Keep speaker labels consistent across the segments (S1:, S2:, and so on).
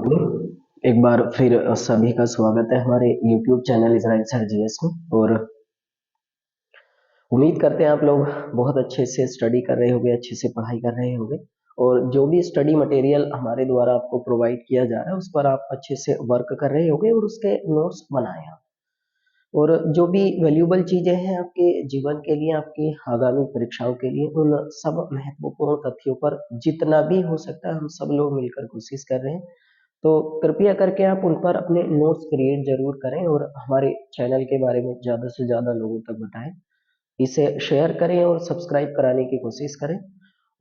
S1: Morning. एक बार फिर सभी का स्वागत है हमारे YouTube channel Israel sir GS में। और उम्मीद करते हैं आप लोग बहुत अच्छे से स्टडी कर रहे होंगे, अच्छे से पढ़ाई कर रहे होंगे और जो भी स्टडी मटेरियल हमारे द्वारा आपको प्रोवाइड किया जा रहा है उस पर आप अच्छे से वर्क कर रहे होंगे और उसके नोट्स बनाए आप। और जो भी वैल्यूएबल चीजें हैं आपके जीवन के लिए, आपकी आगामी परीक्षाओं के लिए, उन सब महत्वपूर्ण तथ्यों पर जितना भी हो सकता है हम सब लोग मिलकर कोशिश कर रहे हैं। तो कृपया करके आप उन पर अपने नोट्स क्रिएट जरूर करें और हमारे चैनल के बारे में ज़्यादा से ज़्यादा लोगों तक बताएं, इसे शेयर करें और सब्सक्राइब कराने की कोशिश करें।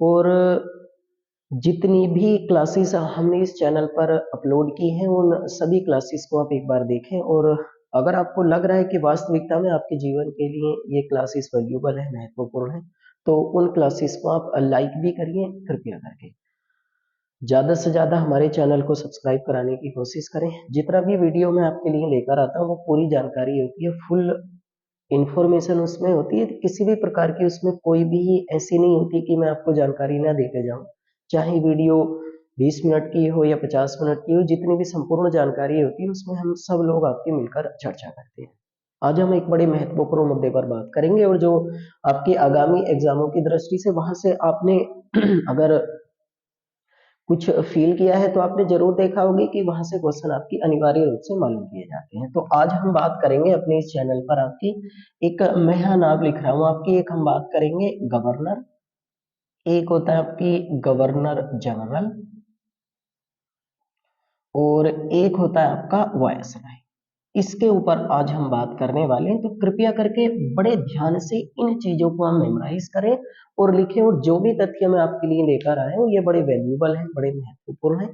S1: और जितनी भी क्लासेस हमने इस चैनल पर अपलोड की हैं उन सभी क्लासेस को आप एक बार देखें और अगर आपको लग रहा है कि वास्तविकता में आपके जीवन के लिए ये क्लासेस वैल्यूएबल है, महत्वपूर्ण है, तो उन क्लासेस को आप लाइक भी करिए कृपया करके। ज़्यादा से ज़्यादा हमारे चैनल को सब्सक्राइब कराने की कोशिश करें। जितना भी वीडियो मैं आपके लिए लेकर आता हूँ वो पूरी जानकारी होती है, फुल इंफॉर्मेशन उसमें होती है। किसी भी प्रकार की उसमें कोई भी ऐसी नहीं होती कि मैं आपको जानकारी ना देके जाऊँ। चाहे वीडियो 20 मिनट की हो या 50 मिनट की हो, जितनी भी संपूर्ण जानकारी होती है उसमें हम सब लोग आपके मिलकर चर्चा करते हैं। आज हम एक बड़े महत्वपूर्ण मुद्दे पर बात करेंगे और जो आपकी आगामी एग्जामों की दृष्टि से वहां से आपने अगर कुछ फील किया है तो आपने जरूर देखा होगी कि वहां से क्वेश्चन आपकी अनिवार्य रूप से मालूम किए जाते हैं। तो आज हम बात करेंगे अपने इस चैनल पर आपकी एक, मैं यहाँ नाम लिख रहा हूँ आपकी, एक हम बात करेंगे गवर्नर, एक होता है आपकी गवर्नर जनरल और एक होता है आपका वायसराय। इसके ऊपर आज हम बात करने वाले हैं, तो कृपया करके बड़े ध्यान से इन चीजों को हम मेमोराइज करें और लिखें। और जो भी तथ्य मैं आपके लिए लेकर आया हूँ ये बड़े वैल्यूएबल हैं, बड़े महत्वपूर्ण हैं।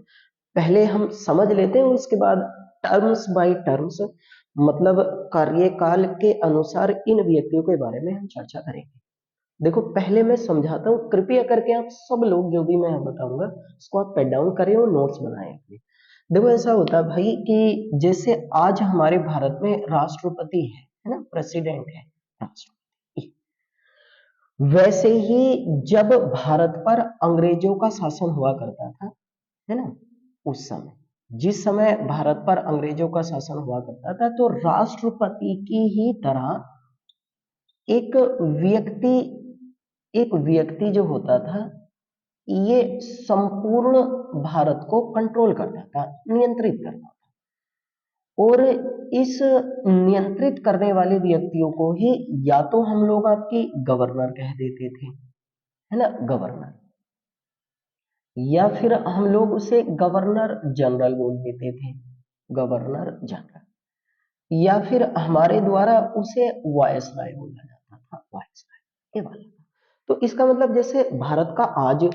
S1: पहले हम समझ लेते हैं और उसके बाद टर्म्स बाय टर्म्स, मतलब कार्यकाल के अनुसार इन व्यक्तियों के बारे में हम चर्चा करेंगे। देखो पहले मैं समझाता हूँ, कृपया करके आप सब लोग जो भी मैं बताऊंगा उसको आप पेन डाउन करें और नोट्स बनाएं अपने। देखो ऐसा होता है भाई कि जैसे आज हमारे भारत में राष्ट्रपति है ना, प्रेसिडेंट है राष्ट्रपति, वैसे ही जब भारत पर अंग्रेजों का शासन हुआ करता था, है ना, उस समय, जिस समय भारत पर अंग्रेजों का शासन हुआ करता था तो राष्ट्रपति की ही तरह एक व्यक्ति एक व्यक्ति जो होता था ये संपूर्ण भारत को कंट्रोल करता था, नियंत्रित करता था। और इस नियंत्रित करने वाले व्यक्तियों को ही या तो हम लोग आपकी गवर्नर कह देते थे, है ना, गवर्नर, या फिर हम लोग उसे गवर्नर जनरल बोल देते थे, गवर्नर जनरल, या फिर हमारे द्वारा उसे वायसराय बोला जाता था, वायसराय ये वाला। तो इसका मतलब जैसे भारत का आज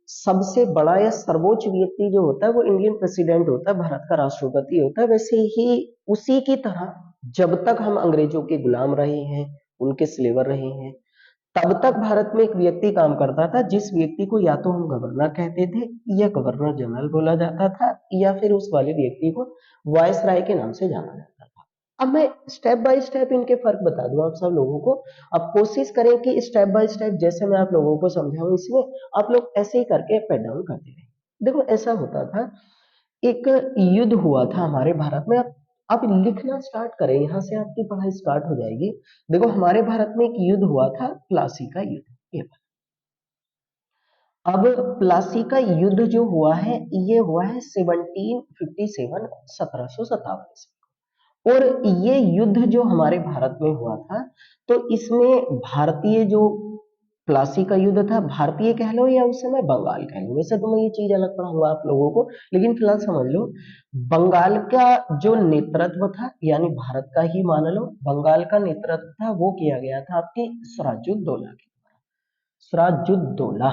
S1: सबसे बड़ा या सर्वोच्च व्यक्ति जो होता है वो इंडियन प्रेसिडेंट होता है, भारत का राष्ट्रपति होता है। वैसे ही उसी की तरह जब तक हम अंग्रेजों के गुलाम रहे हैं, उनके स्लेवर रहे हैं, तब तक भारत में एक व्यक्ति काम करता था जिस व्यक्ति को या तो हम गवर्नर कहते थे या गवर्नर जनरल बोला जाता था या फिर उस वाले व्यक्ति को वायसराय के नाम से जाना जाता था। अब मैं स्टेप बाय स्टेप इनके फर्क बता दूं आप सब लोगों को। अब कोशिश करें कि स्टेप बाय स्टेप जैसे मैं आप लोगों को समझाऊं इसमें आप लोग ऐसे ही करके पेन डाउन करते रहे। देखो ऐसा होता था, एक युद्ध हुआ था हमारे भारत में। अब लिखना स्टार्ट करें, यहां से आपकी पढ़ाई स्टार्ट हो जाएगी। देखो हमारे भारत में एक युद्ध हुआ था, प्लासी का युद्ध। ये अब प्लासी का युद्ध जो हुआ है ये हुआ है 1757, 1757 और ये युद्ध जो हमारे भारत में हुआ था तो इसमें भारतीय जो प्लासी का युद्ध था, भारतीय कह लो या उस समय बंगाल कह लो, वैसे तो मैं ये चीज अलग पढ़ाऊंगा आप लोगों को, लेकिन फिलहाल समझ लो बंगाल का जो नेतृत्व था, यानी भारत का ही मान लो, बंगाल का नेतृत्व था वो किया गया था आपकी सिराजुद्दौला के द्वारा। सिराजुद्दौला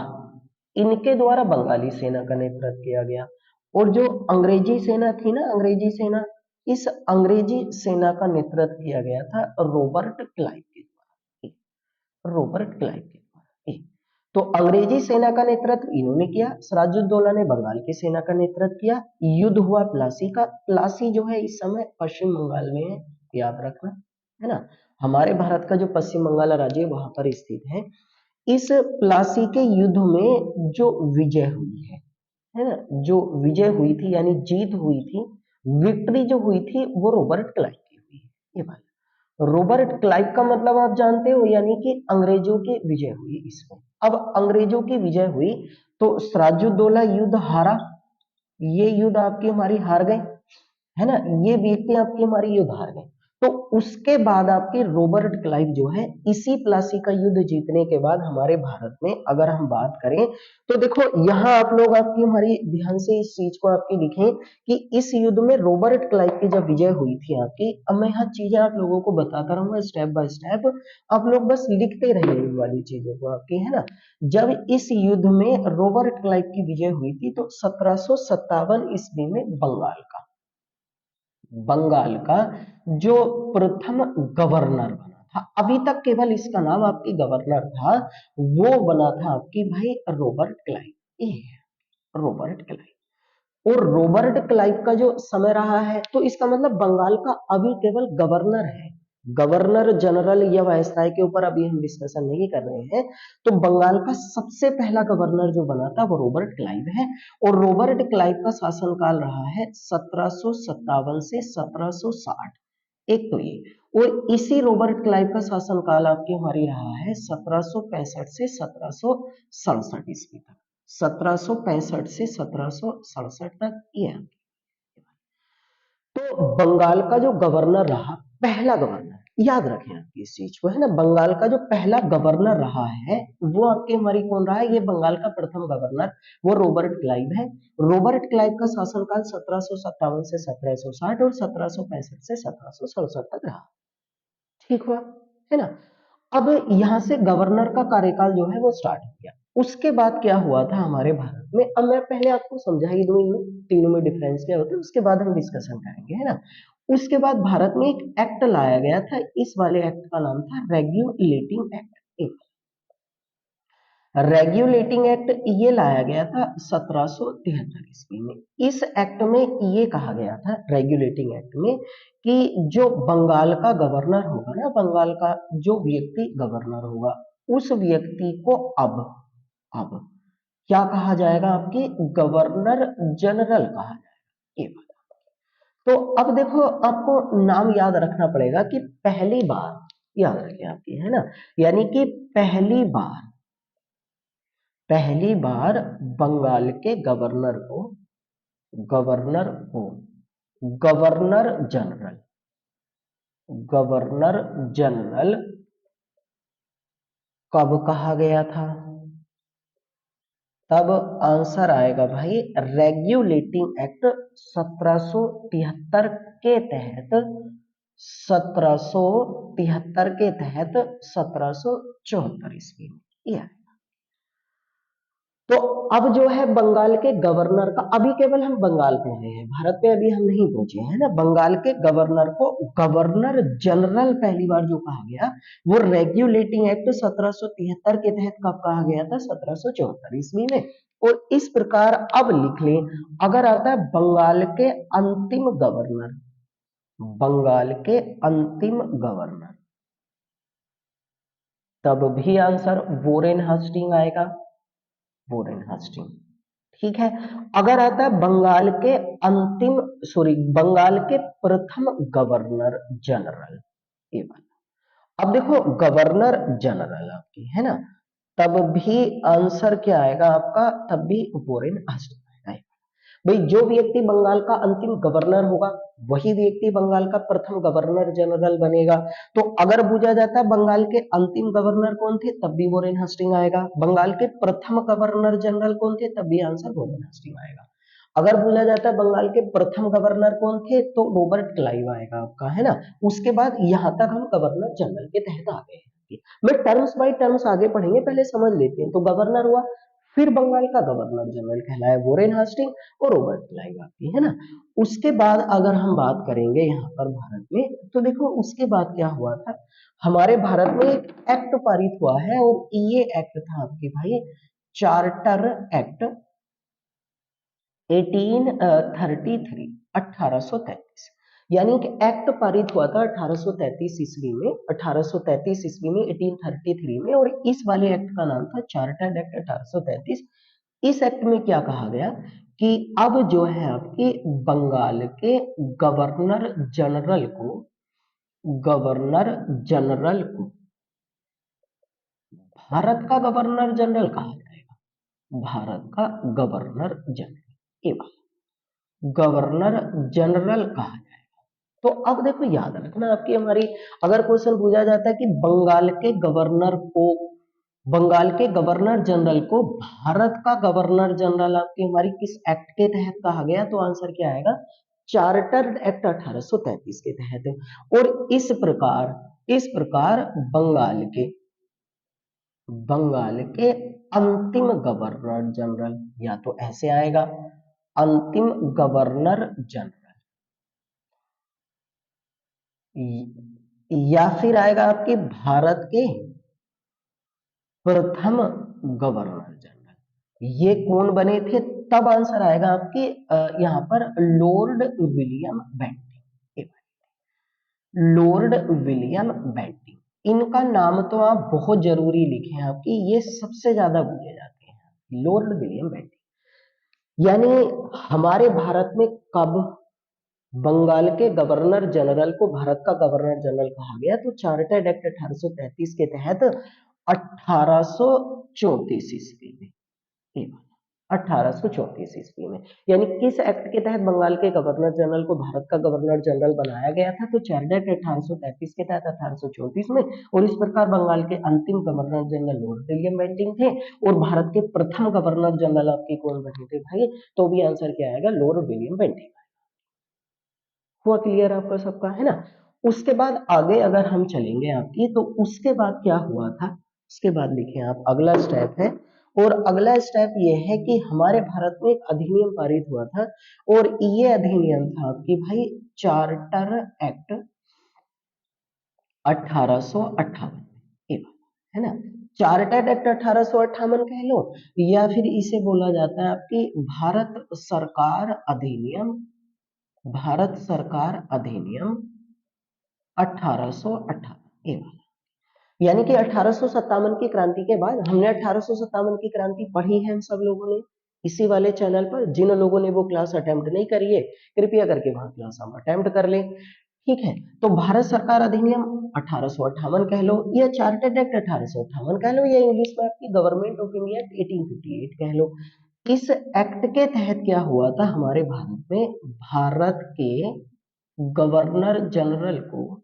S1: इनके द्वारा बंगाली सेना का नेतृत्व किया गया। और जो अंग्रेजी सेना थी ना, अंग्रेजी सेना, इस अंग्रेजी सेना का नेतृत्व किया गया था रॉबर्ट क्लाइव के द्वारा, रॉबर्ट क्लाइव के द्वारा। तो अंग्रेजी सेना का नेतृत्व इन्होंने किया, सिराजुद्दौला ने बंगाल की सेना का नेतृत्व किया। युद्ध हुआ प्लासी का। प्लासी जो है इस समय पश्चिम बंगाल में है, याद रखना, है ना, हमारे भारत का जो पश्चिम बंगाल राज्य वहां पर स्थित है। इस प्लासी के युद्ध में जो विजय हुई है, है ना, जो विजय हुई थी यानी जीत हुई थी, विक्ट्री जो हुई थी वो रॉबर्ट क्लाइव की हुई है। ये बात, रॉबर्ट क्लाइव का मतलब आप जानते हो, यानी कि अंग्रेजों की विजय हुई इसमें। अब अंग्रेजों की विजय हुई तो सिराजुद्दौला युद्ध हारा, ये युद्ध आपकी हमारी हार गए, है ना, ये व्यक्ति आपकी हमारी युद्ध हार गए। तो उसके बाद आपके रॉबर्ट क्लाइव जो है, इसी प्लासी का युद्ध जीतने के बाद हमारे भारत में अगर हम बात करें तो देखो यहाँ आप लोग आपकी हमारी ध्यान से इस चीज को आपकी लिखें कि इस युद्ध में रॉबर्ट क्लाइव की जब विजय हुई थी आपकी, अब मैं यहाँ चीजें आप लोगों को बताता रहूंगा स्टेप बाय स्टेप, आप लोग बस लिखते रहिए इन वाली चीजों को आपकी, है ना। जब इस युद्ध में रॉबर्ट क्लाइव की विजय हुई थी तो 1757 ईस्वी में बंगाल का जो प्रथम गवर्नर बना था, अभी तक केवल इसका नाम आपकी गवर्नर था, वो बना था आपकी भाई रॉबर्ट क्लाइव। ये है रॉबर्ट क्लाइव। और रॉबर्ट क्लाइव का जो समय रहा है तो इसका मतलब बंगाल का अभी केवल गवर्नर है, गवर्नर जनरल या वायसराय के ऊपर अभी हम डिस्कशन नहीं कर रहे हैं। तो बंगाल का सबसे पहला गवर्नर जो बना था वो रॉबर्ट क्लाइव है, और रॉबर्ट क्लाइव का शासनकाल रहा है 1757 से 1760, एक तो ये। और इसी रॉबर्ट क्लाइव का शासनकाल आपकी हमारी रहा है 1765 से 1767 ईस्वी तक, 1765 से 1767 तक ये है। तो बंगाल का जो गवर्नर रहा, पहला गवर्नर, याद रखें आप इस चीज को, है ना, बंगाल का जो पहला गवर्नर रहा है वो आपके हमारी कौन रहा है, ये बंगाल का प्रथम गवर्नर वो रॉबर्ट क्लाइव है। रॉबर्ट क्लाइव का शासनकाल 1757 से 1760 और 1765 से 1767 तक रहा। ठीक हुआ, है ना। अब यहां से गवर्नर का कार्यकाल जो है वो स्टार्ट हो गया। उसके बाद क्या हुआ था हमारे भारत में, अब मैं पहले आपको समझा ही दूं इनमें तीनों में डिफरेंस क्या होता है, उसके बाद हम डिस्कशन करेंगे, है ना। उसके बाद भारत में एक एक्ट लाया गया था, इस वाले एक्ट का नाम था रेगुलेटिंग एक्ट। रेगुलेटिंग एक्ट ये लाया गया था 1773 ईस्वी में। इस एक्ट में ये कहा गया था रेगुलेटिंग एक्ट में कि जो बंगाल का गवर्नर होगा ना, बंगाल का जो व्यक्ति गवर्नर होगा, उस व्यक्ति को अब क्या कहा जाएगा, आपके गवर्नर जनरल कहा जाएगा। ये बात, तो अब देखो आपको नाम याद रखना पड़ेगा कि पहली बार, याद रखें आपकी, है ना, यानी कि पहली बार बंगाल के गवर्नर को गवर्नर जनरल कब कहा गया था, तब आंसर आएगा भाई रेगुलेटिंग एक्ट 1773 के तहत, 1773 के तहत 1774 ईस्वी में। यह, तो अब जो है बंगाल के गवर्नर का, अभी केवल हम बंगाल पढ़ रहे हैं, भारत पे अभी हम नहीं पहुंचे हैं ना, बंगाल के गवर्नर को गवर्नर जनरल पहली बार जो कहा गया वो रेगुलेटिंग एक्ट 1773 के तहत कब कहा गया था, 1774 ईस्वी में। और इस प्रकार अब लिख लें, अगर आता है बंगाल के अंतिम गवर्नर, तब भी आंसर वोरेन हास्टिंग आएगा, वोरेन हास्टिंग। ठीक है। अगर आता है बंगाल के प्रथम गवर्नर जनरल, ये बात, अब देखो गवर्नर जनरल आपकी, है ना, तब भी आंसर क्या आएगा आपका, तब भी वोरेन हास्टिंग आएगा। भाई जो व्यक्ति बंगाल का अंतिम गवर्नर होगा वही व्यक्ति बंगाल का प्रथम गवर्नर जनरल बनेगा। तो अगर पूछा जाता है बंगाल के अंतिम गवर्नर कौन थे, तब भी वोरेन हस्टिंग आएगा। बंगाल के प्रथम गवर्नर जनरल कौन थे, तब भी आंसर वोरेन हस्टिंग आएगा। अगर बोला जाता है बंगाल के प्रथम गवर्नर कौन थे, तो रॉबर्ट क्लाइव आएगा आपका, है ना। उसके बाद यहां तक हम गवर्नर जनरल के तहत आ गए हैं। मैं टर्म्स बाय टर्म्स आगे पढ़ेंगे, पहले समझ लेते हैं। तो गवर्नर हुआ, फिर बंगाल का गवर्नर जनरल कहलाया वोरेन हास्टिंग और रॉबर्ट क्लाइव आपकी, है ना। उसके बाद अगर हम बात करेंगे यहाँ पर भारत में, तो देखो उसके बाद क्या हुआ था, हमारे भारत में एक एक्ट पारित हुआ है, और ये एक्ट था आपके भाई चार्टर एक्ट 1833, 1833, यानी कि एक्ट पारित हुआ था 1833 ईस्वी में, 1833 ईस्वी में 1833 में, और इस वाले एक्ट का नाम था चार्टर्ड एक्ट 1833। इस एक्ट में क्या कहा गया कि अब जो है आपके बंगाल के गवर्नर जनरल को भारत का गवर्नर जनरल कहा जाएगा, भारत का गवर्नर जनरल, ये गवर्नर जनरल कहा जाएगा। तो अब देखो याद रखना आपकी हमारी, अगर क्वेश्चन पूछा जाता है कि बंगाल के गवर्नर जनरल को भारत का गवर्नर जनरल आपकी हमारी किस एक्ट के तहत कहा गया, तो आंसर क्या आएगा, चार्टर एक्ट 1833 के तहत। और इस प्रकार बंगाल के अंतिम गवर्नर जनरल, या तो ऐसे आएगा अंतिम गवर्नर जनरल, या फिर आएगा आपके भारत के प्रथम गवर्नर जनरल। ये कौन बने थे, तब आंसर आएगा आपके यहाँ पर Lord William Bentinck, Lord William Bentinck. इनका नाम तो आप बहुत जरूरी लिखें आपकी, ये सबसे ज्यादा पूछे जाते हैं, लॉर्ड विलियम बेंटिंग। यानी हमारे भारत में कब बंगाल के गवर्नर जनरल को भारत का गवर्नर जनरल कहा गया, तो चार्टर्ड एक्ट 1833 के तहत 1834 ईस्वी में, 1834 ईस्वी में। यानी किस एक्ट के तहत बंगाल के गवर्नर जनरल को भारत का गवर्नर जनरल बनाया गया था, तो चार्टर्ड एक्ट 1833 के तहत 1834 में। और इस प्रकार बंगाल के अंतिम governor general Lord William Bentinck थे, और भारत के प्रथम गवर्नर जनरल आपके कौन बने थे भाई, तो भी आंसर क्या आएगा, लॉर्ड विलियम बेंटिंग। हुआ क्लियर आपका सबका, है ना। उसके बाद आगे अगर हम चलेंगे आपकी, तो उसके बाद क्या हुआ था, उसके बाद लिखें आप, अगला स्टेप है, और अगला स्टेप ये है कि हमारे भारत में एक अधिनियम पारित हुआ था, और ये अधिनियम था आपकी भाई चार्टर एक्ट 1858, है ना। चार्टर्ड एक्ट 1858 कह लो, या फिर इसे बोला जाता है आपकी भारत सरकार अधिनियम 1858, यानी कि 1857 की क्रांति के बाद, हमने 1857 की क्रांति पढ़ी है हम सब लोगों ने इसी वाले चैनल पर। जिन लोगों ने वो क्लास अटेम्प्ट नहीं करी है, कृपया करके वहां क्लास हम अटेम्प्ट कर ले, ठीक है। तो भारत सरकार अधिनियम 1858 कह लो, या चार्टर्ड एक्ट 1858 कह लो, या इंग्लिश में आपकी गवर्नमेंट ऑफ इंडिया एक्ट 1858 कह लो। इस एक्ट के तहत क्या हुआ था, हमारे भारत में भारत के गवर्नर जनरल को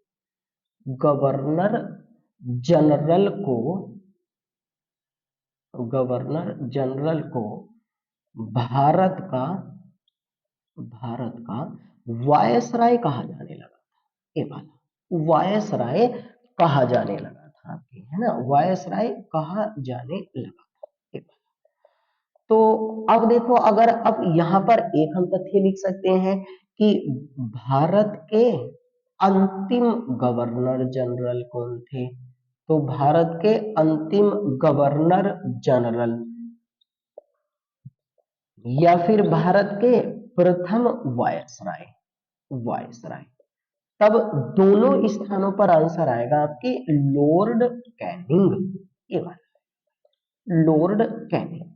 S1: गवर्नर जनरल को गवर्नर जनरल को भारत का वायसराय कहा जाने लगा था, ये वाला वायसराय कहा जाने लगा था आपके, है ना, वायसराय कहा जाने लगा था, ये वाला। तो अब देखो, अगर अब यहाँ पर एक हम तथ्य लिख सकते हैं कि भारत के अंतिम गवर्नर जनरल कौन थे, तो भारत के अंतिम गवर्नर जनरल, या फिर भारत के प्रथम वायसराय, तब दोनों स्थानों पर आंसर आएगा आपकी लॉर्ड कैनिंग, ये वाला लॉर्ड कैनिंग।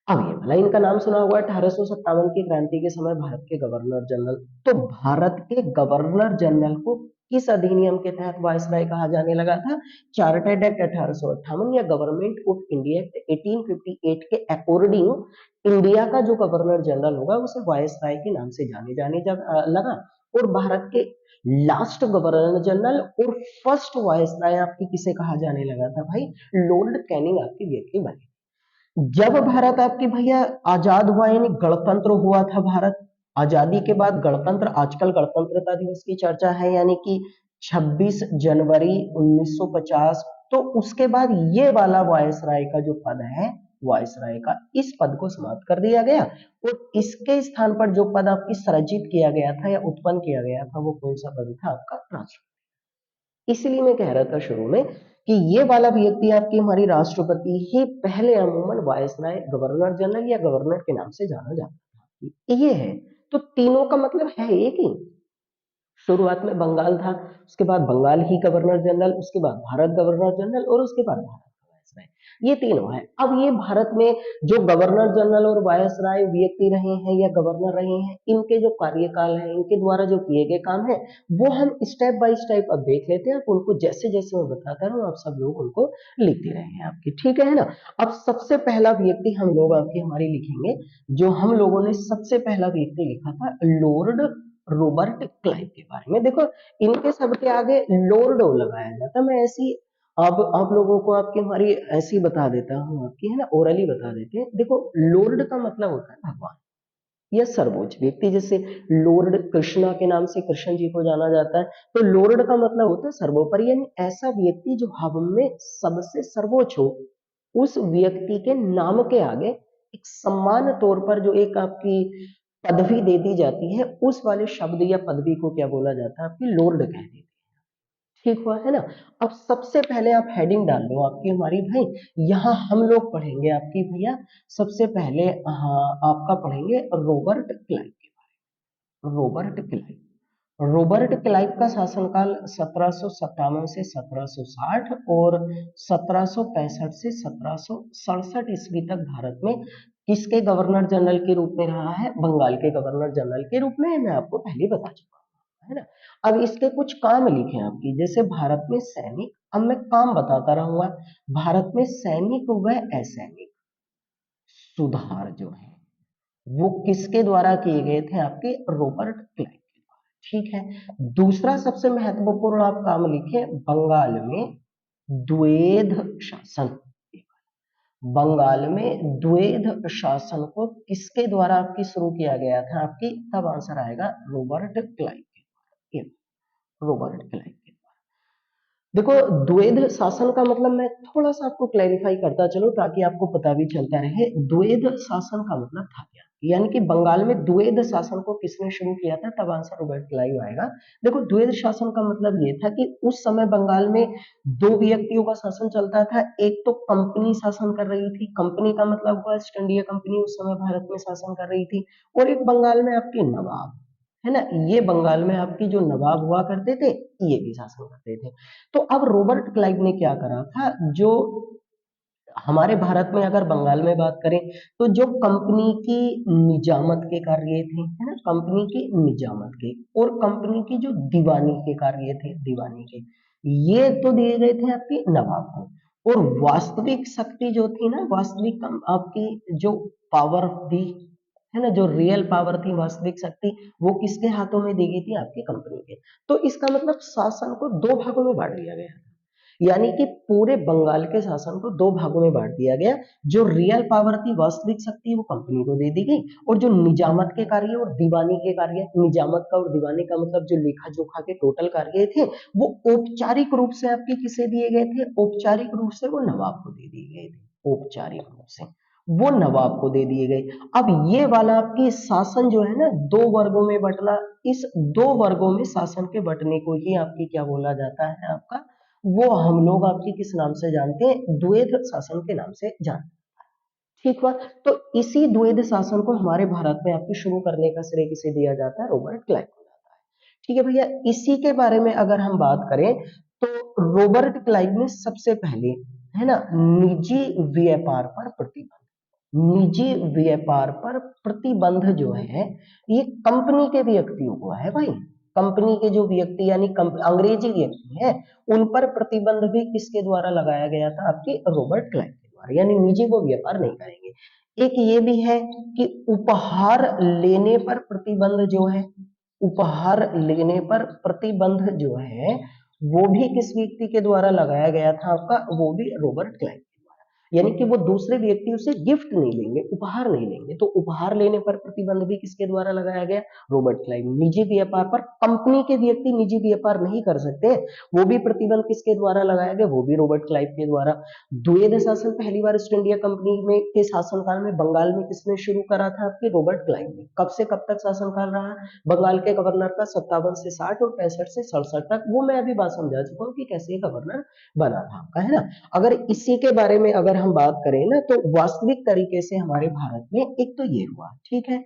S1: अब ये वाला इनका नाम सुना हुआ, 1857 की क्रांति के समय भारत के गवर्नर जनरल। तो भारत के गवर्नर जनरल को किस अधिनियम के तहत वायसराय कहा जाने लगा था, चार्टर्ड एक्ट 1858 या गवर्नमेंट ऑफ इंडिया एक्ट 1858 के अकॉर्डिंग इंडिया का जो गवर्नर जनरल होगा उसे वायसराय के नाम से जाने लगा। और भारत के लास्ट गवर्नर जनरल और फर्स्ट वायसराय आपकी किसे कहा जाने लगा था भाई, लॉर्ड कैनिंग आपकी व्यक्ति बने। जब भारत आपकी भैया आजाद हुआ, यानी गणतंत्र हुआ था भारत, आजादी के बाद गणतंत्र, आजकल गणतंत्रता दिवस की चर्चा है, यानी कि 26 जनवरी 1950। तो उसके बाद ये वाला वायसराय का जो पद है, वायसराय का, इस पद को समाप्त कर दिया गया, और इसके स्थान पर जो पद आपकी सृजित किया गया था या उत्पन्न किया गया था, वो कौन सा पद था आपका, राष्ट्रपति। इसलिए मैं कह रहा था शुरू में कि ये वाला व्यक्ति आपकी हमारी राष्ट्रपति ही पहले अमूमन वायसराय, गवर्नर जनरल या गवर्नर के नाम से जाना जाता था, ये है। तो तीनों का मतलब है एक ही। शुरुआत में बंगाल था, उसके बाद बंगाल ही गवर्नर जनरल, उसके बाद भारत गवर्नर जनरल, और उसके बाद भारत वायसराय, ये तीनों है। अब ये भारत में जो गवर्नर जनरल और वायसराय व्यक्ति रहे हैं या गवर्नर रहे हैं, इनके जो कार्यकाल है, इनके द्वारा जो किए गए काम है, वो हम स्टेप बाय स्टेप अब देख लेते हैं। आप उनको जैसे जैसे मैं बताता रहूं, आप सब लोग उनको लिखते रहेंगे आपकी, ठीक है ना। अब सबसे पहला व्यक्ति हम लोग आपकी हमारी लिखेंगे, जो हम लोगों ने सबसे पहला व्यक्ति लिखा था लॉर्ड रॉबर्ट क्लाइव के बारे में। देखो इनके सबके आगे लॉर्ड लगाया जाता, मैं ऐसी अब आप लोगों को आपकी हमारी ऐसी बता देता हूँ आपकी, है ना, ओरली बता देते हैं। देखो लॉर्ड का मतलब होता है भगवान या सर्वोच्च व्यक्ति, जैसे लॉर्ड कृष्णा के नाम से कृष्ण जी को जाना जाता है, तो लॉर्ड का मतलब होता है सर्वोपरि, यानी ऐसा व्यक्ति जो हम में सबसे सर्वोच्च हो। उस व्यक्ति के नाम के आगे एक सम्मान तौर पर जो एक आपकी पदवी दे दी जाती है, उस वाले शब्द या पदवी को क्या बोला जाता है, आपकी लॉर्ड कहते हैं। ठीक हुआ है ना। अब सबसे पहले आप हेडिंग डाल लो आपकी हमारी भाई, यहाँ हम लोग पढ़ेंगे आपकी भैया सबसे पहले, हाँ आपका पढ़ेंगे रॉबर्ट क्लाइव के बारे में। रॉबर्ट क्लाइव, रॉबर्ट क्लाइव का शासनकाल 1757 से 1760 और 1765 से 1767 ईस्वी तक भारत में किसके गवर्नर जनरल के रूप में रहा है, बंगाल के गवर्नर जनरल के रूप में, मैं आपको पहले बता चुका हूं, है ना। अब इसके कुछ काम लिखे आपकी, जैसे भारत में सैनिक, अब मैं काम बताता रहूंगा। भारत में सैनिक व असैनिक सुधार जो है वो किसके द्वारा किए गए थे, आपके रॉबर्ट क्लाइव के द्वारा, ठीक है। दूसरा सबसे महत्वपूर्ण आप काम लिखे, बंगाल में द्वैध शासन। बंगाल में द्वैध शासन को किसके द्वारा आपकी शुरू किया गया था आपकी, तब आंसर आएगा रॉबर्ट क्लाइव के द्वारा, रॉबर्ट क्लाइव के द्वारा। देखो द्वैध शासन का मतलब मैं थोड़ा सा आपको क्लैरिफाई करता चलो ताकि आपको पता भी चलता रहे। द्वैध शासन का मतलब था क्या, यानी कि बंगाल में द्वैध शासन को किसने शुरू किया था, तब आंसर रॉबर्ट क्लाइव आएगा। देखो द्वैध शासन का मतलब ये था कि उस समय बंगाल में दो व्यक्तियों का शासन चलता था। एक तो कंपनी शासन कर रही थी, कंपनी का मतलब हुआ ईस्ट इंडिया कंपनी उस समय भारत में शासन कर रही थी, और एक बंगाल में आपके नवाब, है ना, ये बंगाल में आपकी जो नवाब हुआ करते थे ये भी शासन करते थे। तो अब रॉबर्ट क्लाइव ने क्या करा था, जो हमारे भारत में अगर बंगाल में बात करें तो जो कंपनी की निजामत के कार्य थे, है ना, कंपनी की निजामत के और कंपनी की जो दीवानी के कार्य थे, दीवानी के, ये तो दिए गए थे आपकी नवाब को। और वास्तविक शक्ति जो थी ना, वास्तविक आपकी जो पावर थी, है ना, जो रियल पावर थी, वास्तविक शक्ति, वो किसके हाथों में दी गई थी, आपकी कंपनी के। तो इसका मतलब शासन को दो भागों में बांट दिया गया, यानी कि पूरे बंगाल के शासन को दो भागों में बांट दिया गया। जो रियल पावर थी, वास्तविक शक्ति, वो कंपनी को दे दी गई, और जो निजामत के कार्य और दीवानी के कार्य, निजामत का और दीवानी का मतलब जो लेखा जोखा के टोटल कार्य थे, वो औपचारिक रूप से आपके किसे दिए गए थे, औपचारिक रूप से वो नवाब को दे दिए गए थे, औपचारिक रूप से वो नवाब को दे दिए गए। अब ये वाला आपकी शासन जो है ना, दो वर्गों में बटना, इस दो वर्गों में शासन के बटने को ही आपकी क्या बोला जाता है, आपका वो हम लोग आपकी किस नाम से जानते हैं, द्वैध शासन के नाम से जानते हैं। ठीक हुआ। तो इसी द्वैध शासन को हमारे भारत में आपके शुरू करने का श्रेय किसे दिया जाता है, रॉबर्ट क्लाइव को जाता है। ठीक है भैया, इसी के बारे में अगर हम बात करें तो रॉबर्ट क्लाइव ने सबसे पहले, है ना, निजी व्यापार पर प्रतिबंध, निजी व्यापार पर प्रतिबंध जो है ये कंपनी के व्यक्तियों को है भाई। कंपनी के जो व्यक्ति यानी अंग्रेजी व्यक्ति है, उन पर प्रतिबंध भी किसके द्वारा लगाया गया था, आपके रॉबर्ट क्लाइव के द्वारा, यानी निजी वो व्यापार नहीं करेंगे। एक ये भी है कि उपहार लेने पर प्रतिबंध जो है, उपहार लेने पर प्रतिबंध जो है वो भी किस व्यक्ति के द्वारा लगाया गया था आपका, वो भी रॉबर्ट क्लाइव, यानी कि वो दूसरे व्यक्ति उसे गिफ्ट नहीं लेंगे, उपहार नहीं लेंगे। तो उपहार लेने पर प्रतिबंध भी किसके द्वारा लगाया गया, रॉबर्ट क्लाइव। निजी व्यापार पर कंपनी के व्यक्ति निजी व्यापार नहीं कर सकते, वो भी प्रतिबंध किसके द्वारा लगाया गया, वो भी रॉबर्ट क्लाइव के द्वारा। द्वैध शासन पहली बार ईस्ट इंडिया कंपनी में के शासनकाल में बंगाल में किसने शुरू करा था, आपके रॉबर्ट क्लाइव ने। कब से कब तक शासनकाल रहा बंगाल के गवर्नर का, 57 से 60 और 65 से 67 तक। वो मैं अभी बात समझा चुका हूँ कि कैसे गवर्नर बना था आपका, है ना। अगर इसी के बारे में अगर हम बात करें ना, तो वास्तविक तरीके से हमारे भारत में एक तो ये हुआ, ठीक है।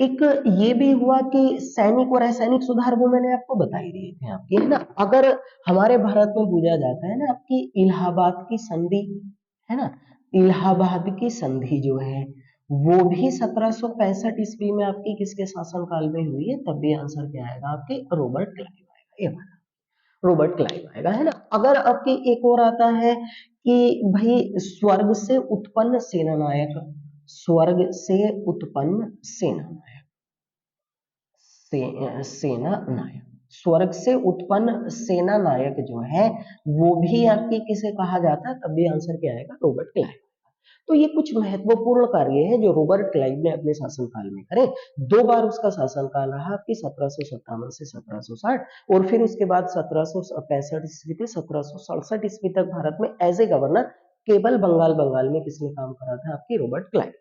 S1: एक ये भी हुआ कि सैनिक और रासायनिक सुधार वो मैंने आपको बता ही दिए थे आपके, है ना। अगर हमारे भारत में पूछा जाता है ना आपकी इलाहाबाद की संधि, है ना, इलाहाबाद की संधि जो है वो भी 1765 ईस्वी में आपकी किसके शासनकाल में हुई है, तब भी आंसर क्या आएगा आपके रॉबर्ट क्लाइव आएगा, ये रॉबर्ट क्लाइव आएगा, है ना। अगर आपकी एक और आता है कि भाई स्वर्ग से उत्पन्न सेनानायक, स्वर्ग से उत्पन्न सेनानायक, सेना नायक, स्वर्ग से उत्पन्न सेना नायक जो है वो भी आपकी किसे कहा जाता है, तब भी आंसर क्या आएगा, रॉबर्ट क्लाइव। तो ये कुछ महत्वपूर्ण कार्य है जो रॉबर्ट क्लाइव ने अपने शासनकाल में करे। 2 बार उसका शासनकाल रहा आपकी 1757 से 1760, और फिर उसके बाद 1765 ईस्वी से 1767 ईस्वी तक भारत में एज ए गवर्नर केवल बंगाल में किसने काम करा था, आपकी रॉबर्ट क्लाइव,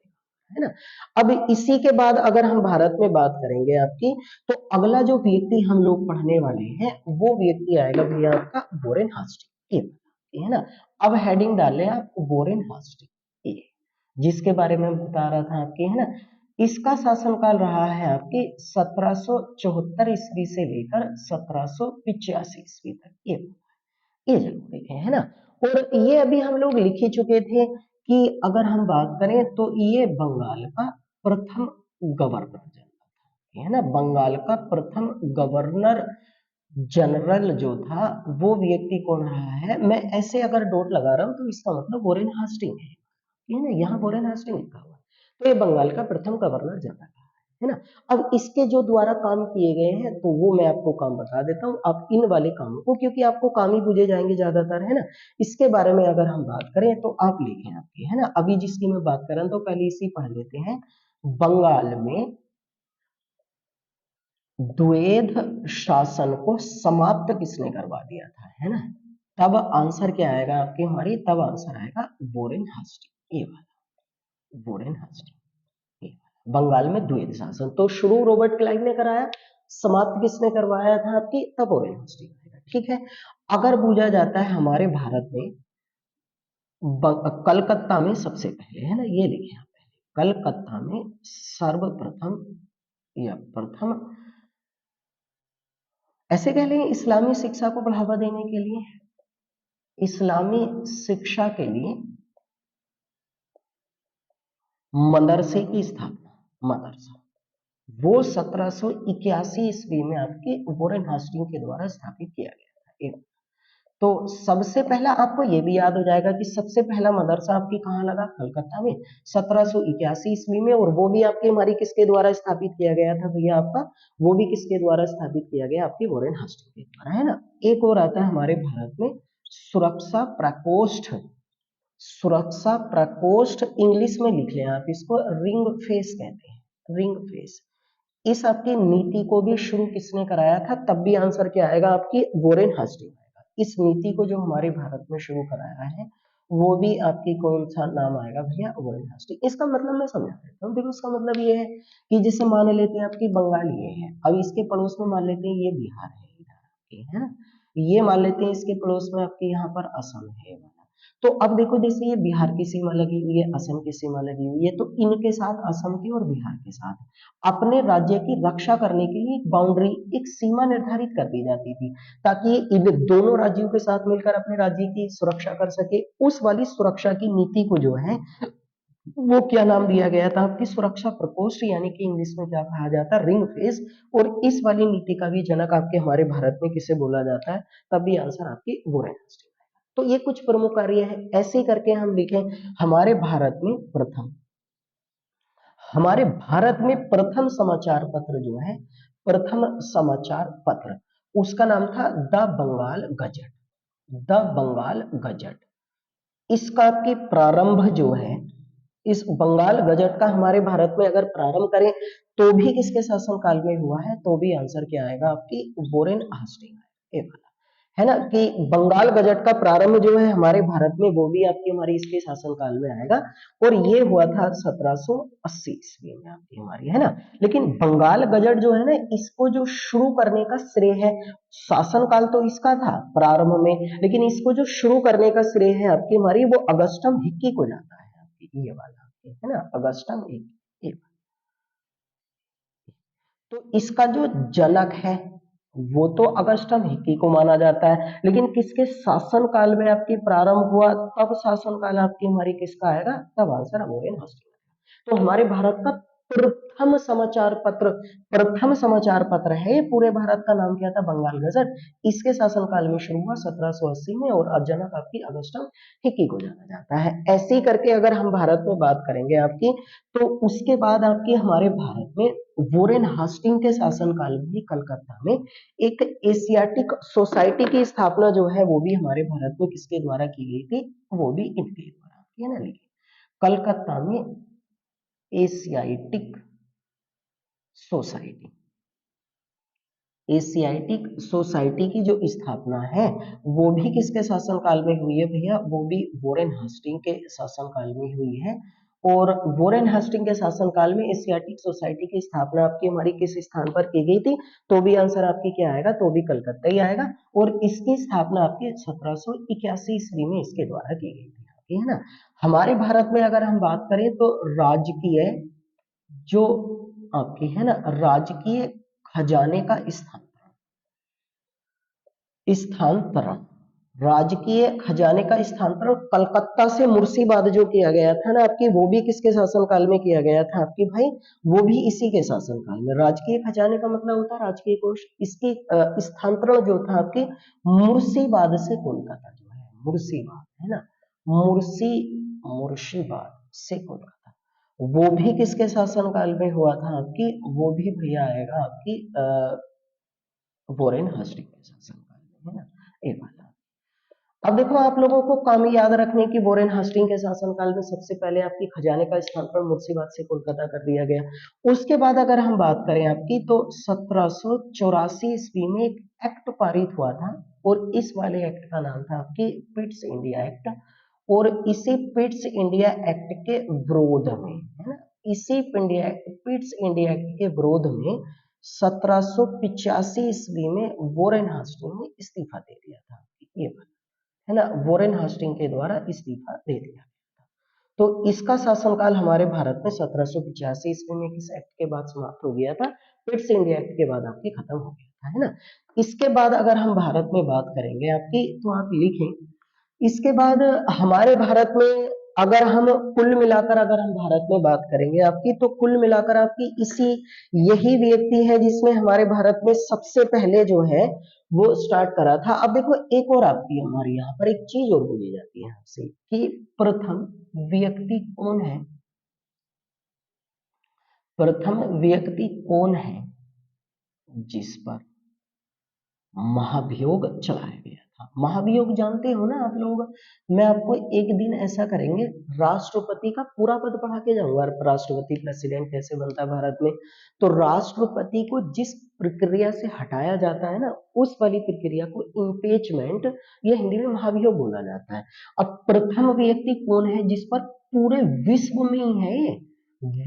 S1: है ना। अब इसी के बाद अगर हम भारत में बात करेंगे आपकी, तो अगला जो व्यक्ति हम लोग पढ़ने वाले हैं वो व्यक्ति आएगा भैया आपका वॉरेन हास्टिंग, ये है ना। अब हेडिंग डालें आप वॉरेन हास्टिंग, ये जिसके बारे में बता रहा था आपके, है ना। इसका शासनकाल रहा है आपके 1774 ईस्वी से लेकर 1785 ईस्वी तक, ये जरूर देखें, है ना। और ये अभी हम लोग लिख ही चुके थे कि अगर हम बात करें तो ये बंगाल का प्रथम गवर्नर जनरल, है ना, बंगाल का प्रथम गवर्नर जनरल जो था वो व्यक्ति कौन रहा है, मैं ऐसे अगर डॉट लगा रहा हूं तो इसका मतलब वॉरेन हास्टिंग है ना, यहाँ वॉरेन हास्टिंग लिखा हुआ है, तो ये बंगाल का प्रथम गवर्नर जनरल है ना। अब इसके जो द्वारा काम किए गए हैं तो वो मैं आपको काम बता देता हूँ, आप इन वाले कामों को, क्योंकि आपको काम ही पूछे जाएंगे ज्यादातर, है ना। इसके बारे में अगर हम बात करें तो आप लिखें आपके, है ना, अभी जिसकी मैं बात कर रहा हूं तो पहले इसी पढ़ लेते हैं। बंगाल में द्वैध शासन को समाप्त किसने करवा दिया था, है ना, तब आंसर क्या आएगा आपके हमारी, तब आंसर आएगा वॉरेन हास्टिंग, ये वाला वॉरेन हास्टिंग, ये बंगाल में द्वैध शासन तो शुरू रॉबर्ट क्लाइव ने कराया, समाप्त किसने करवाया था आपकी, तब वॉरेन हास्टिंग आएगा, ठीक है। अगर पूछा जाता है हमारे भारत में कलकत्ता में सबसे पहले, है ना, ये लिखे आप पहले, कलकत्ता में सर्वप्रथम या प्रथम, ऐसे कह लें इस्लामी शिक्षा को बढ़ावा देने के लिए, इस्लामी शिक्षा के लिए मदरसे की स्थापना, मदरसा वो 1781 ईस्वी में आपके वॉरेन हास्टिंग के द्वारा स्थापित किया गया था, एक तो सबसे पहला आपको ये भी याद हो जाएगा कि सबसे पहला मदरसा आपकी कहाँ लगा, कलकत्ता में 1781 ईस्वी में, और वो भी आपके हमारी किसके द्वारा स्थापित किया गया था भैया आपका, वो भी किसके द्वारा स्थापित किया गया, आपकी वॉरेन हास्टिंग के द्वारा, है ना। एक और आता है हमारे भारत में सुरक्षा प्रकोष्ठ, सुरक्षा प्रकोष्ठ इंग्लिश में लिख लें आप इसको, रिंग फेस कहते हैं, रिंग फेस। इस आपकी नीति को भी शुरू किसने कराया था, तब भी आंसर क्या आएगा आपकी वॉरेन हास्टिंग आएगा। इस नीति को जो हमारे भारत में शुरू कराया है वो भी आपकी कौन सा नाम आएगा भैया, वॉरेन हास्टिंग। इसका मतलब मैं समझा देता हूँ, देखो इसका मतलब ये है कि जैसे मान लेते हैं आपकी बंगाल ये है, अब इसके पड़ोस में मान लेते हैं ये बिहार है इधर आपके, है ना, ये मान लेते हैं इसके पड़ोस में आपके यहाँ पर असम है, तो अब देखो जैसे ये बिहार की सीमा लगी हुई है, असम की सीमा लगी हुई है, तो इनके साथ असम के और बिहार के साथ अपने राज्य की रक्षा करने के लिए एक बाउंड्री, एक सीमा निर्धारित कर दी जाती थी, ताकि इन दोनों राज्यों के साथ मिलकर अपने राज्य की सुरक्षा कर सके। उस वाली सुरक्षा की नीति को जो है वो क्या नाम दिया गया था आपकी, सुरक्षा प्रकोष्ठ, यानी कि इंग्लिश में क्या कहा जाता है, रिंग फेस। और इस वाली नीति का भी जनक आपके हमारे भारत में किसे बोला जाता है, तभी आंसर आपकी वॉरेन हास्टिंग। तो ये कुछ प्रमुख कार्य है, ऐसे करके हम लिखें हमारे भारत में प्रथम, हमारे भारत में प्रथम समाचार पत्र जो है, प्रथम समाचार पत्र उसका नाम था the Bengal Gazette, the Bengal Gazette. इसका आपकी प्रारंभ जो है, इस बंगाल गजट का हमारे भारत में अगर प्रारंभ करें तो भी किसके शासनकाल में हुआ है, तो भी आंसर क्या आएगा आपकी वॉरेन हास्टिंग है, है ना, कि बंगाल गजट का प्रारंभ जो है हमारे भारत में वो भी आपकी हमारी इसके शासनकाल में आएगा, और ये हुआ था 1780 ईस्वी में आपकी हमारी, है ना। लेकिन बंगाल गजट जो है ना, इसको जो शुरू करने का श्रेय है, शासनकाल तो इसका था प्रारंभ में, लेकिन इसको जो शुरू करने का श्रेय है आपकी हमारी वो अगस्टम हिक्की को जाता है आपकी, ये वाला है ना, अगस्टम हिक्की। तो इसका जो जनक है वो तो अगस्टम हिक्की को माना जाता है, लेकिन किसके शासन काल में आपकी प्रारंभ हुआ, तब शासन काल आपकी हमारी किसका आएगा, तब आंसर वोरेन हस्टिंग। तो हमारे भारत का प्रथम समाचार पत्र, प्रथम समाचार पत्र है, पूरे भारत का नाम क्या था, बंगाल गजट। इसके शासनकाल में शुरू हुआ 1780 में, और जनक आपकी अगस्टम हिक्की को जाना जाता है। ऐसे ही करके अगर हम भारत में बात करेंगे आपकी, तो उसके बाद आपके हमारे भारत में वोरेन हास्टिंग के शासनकाल में ही कलकत्ता में एक एशियाटिक सोसाइटी की स्थापना जो है वो भी हमारे भारत में किसके द्वारा की गई थी, वो भी इनके द्वारा, है ना। लिखिए कलकत्ता में एशियाटिक सोसाइटी, एशियाटिक सोसाइटी की जो स्थापना है वो भी किसके शासनकाल में हुई है भैया, वो भी वोरेन हास्टिंग के शासनकाल में हुई है। और वोरेन हास्टिंग के शासनकाल में एशियाटिक सोसाइटी की स्थापना आपकी हमारी किस स्थान पर की गई थी, तो भी आंसर आपकी क्या आएगा, तो भी कलकत्ता ही आएगा। और इसकी स्थापना आपकी 1781 ईस्वी में इसके द्वारा की गई थी, है ना। हमारे भारत में अगर हम बात करें तो राजकीय जो आपकी है ना, राजकीय खजाने का स्थानांतरण, राजकीय खजाने का स्थानांतरण कलकत्ता से मुर्शीबाद जो किया गया था ना आपकी, वो भी किसके शासनकाल में किया गया था आपकी भाई, वो भी इसी के शासनकाल में। राजकीय खजाने का मतलब होता है राजकीय कोष, इसकी स्थानांतरण जो था आपकी मुर्शीबाद से कोलकाता जो है, मुर्शीबाद है ना, मुर्शीबाद से कोलकाता, वो भी किसके शासनकाल में हुआ था आपकी, वो भी भैया आएगा आपकी वोरेन हास्टिंग के शासनकाल में, है ना। एक वाला अब देखो आप लोगों को काम याद रखने की, वोरेन हास्टिंग के शासनकाल में सबसे पहले आपकी खजाने का स्थानांतरण मुर्शीबाद से कोलकाता कर दिया गया। उसके बाद अगर हम बात करें आपकी, तो 1784 ईस्वी में एक एक्ट पारित हुआ था, और इस वाले एक्ट का नाम था आपकी पिट्स इंडिया एक्ट। और इसी पिट्स इंडिया एक्ट के विरोध में, है ना, इसी पिट्स इंडिया एक्ट के विरोध में 1785 ईस्वी में वोरेन हास्टिंग ने इस्तीफा दे दिया था, ये है ना, वोरेन हास्टिंग के द्वारा इस्तीफा दे दिया। तो इसका शासनकाल हमारे भारत में 1785 ईस्वी में किस एक्ट के बाद समाप्त हो गया था, पिट्स इंडिया एक्ट के बाद आपकी खत्म हो गया था, है ना। इसके बाद अगर हम भारत में बात करेंगे आपकी, तो आप लिखें इसके बाद हमारे भारत में, अगर हम कुल मिलाकर अगर हम भारत में बात करेंगे आपकी, तो कुल मिलाकर आपकी इसी यही व्यक्ति है जिसने हमारे भारत में सबसे पहले जो है वो स्टार्ट करा था। अब देखो एक और आपकी हमारी यहाँ पर एक चीज और बोली जाती है आपसे कि प्रथम व्यक्ति कौन है, प्रथम व्यक्ति कौन है जिस पर महाभियोग चलाया गया था। महाभियोग जानते हो ना आप लोग, मैं आपको एक दिन ऐसा करेंगे, राष्ट्रपति का पूरा पद पढ़ा के जाऊंगा, राष्ट्रपति प्रेसिडेंट कैसे बनता है भारत में। तो राष्ट्रपति को जिस प्रक्रिया से हटाया जाता है ना, उस वाली प्रक्रिया को इम्पीचमेंट, यह हिंदी में महाभियोग बोला जाता है। अब प्रथम व्यक्ति कौन है जिस पर पूरे विश्व में ही है,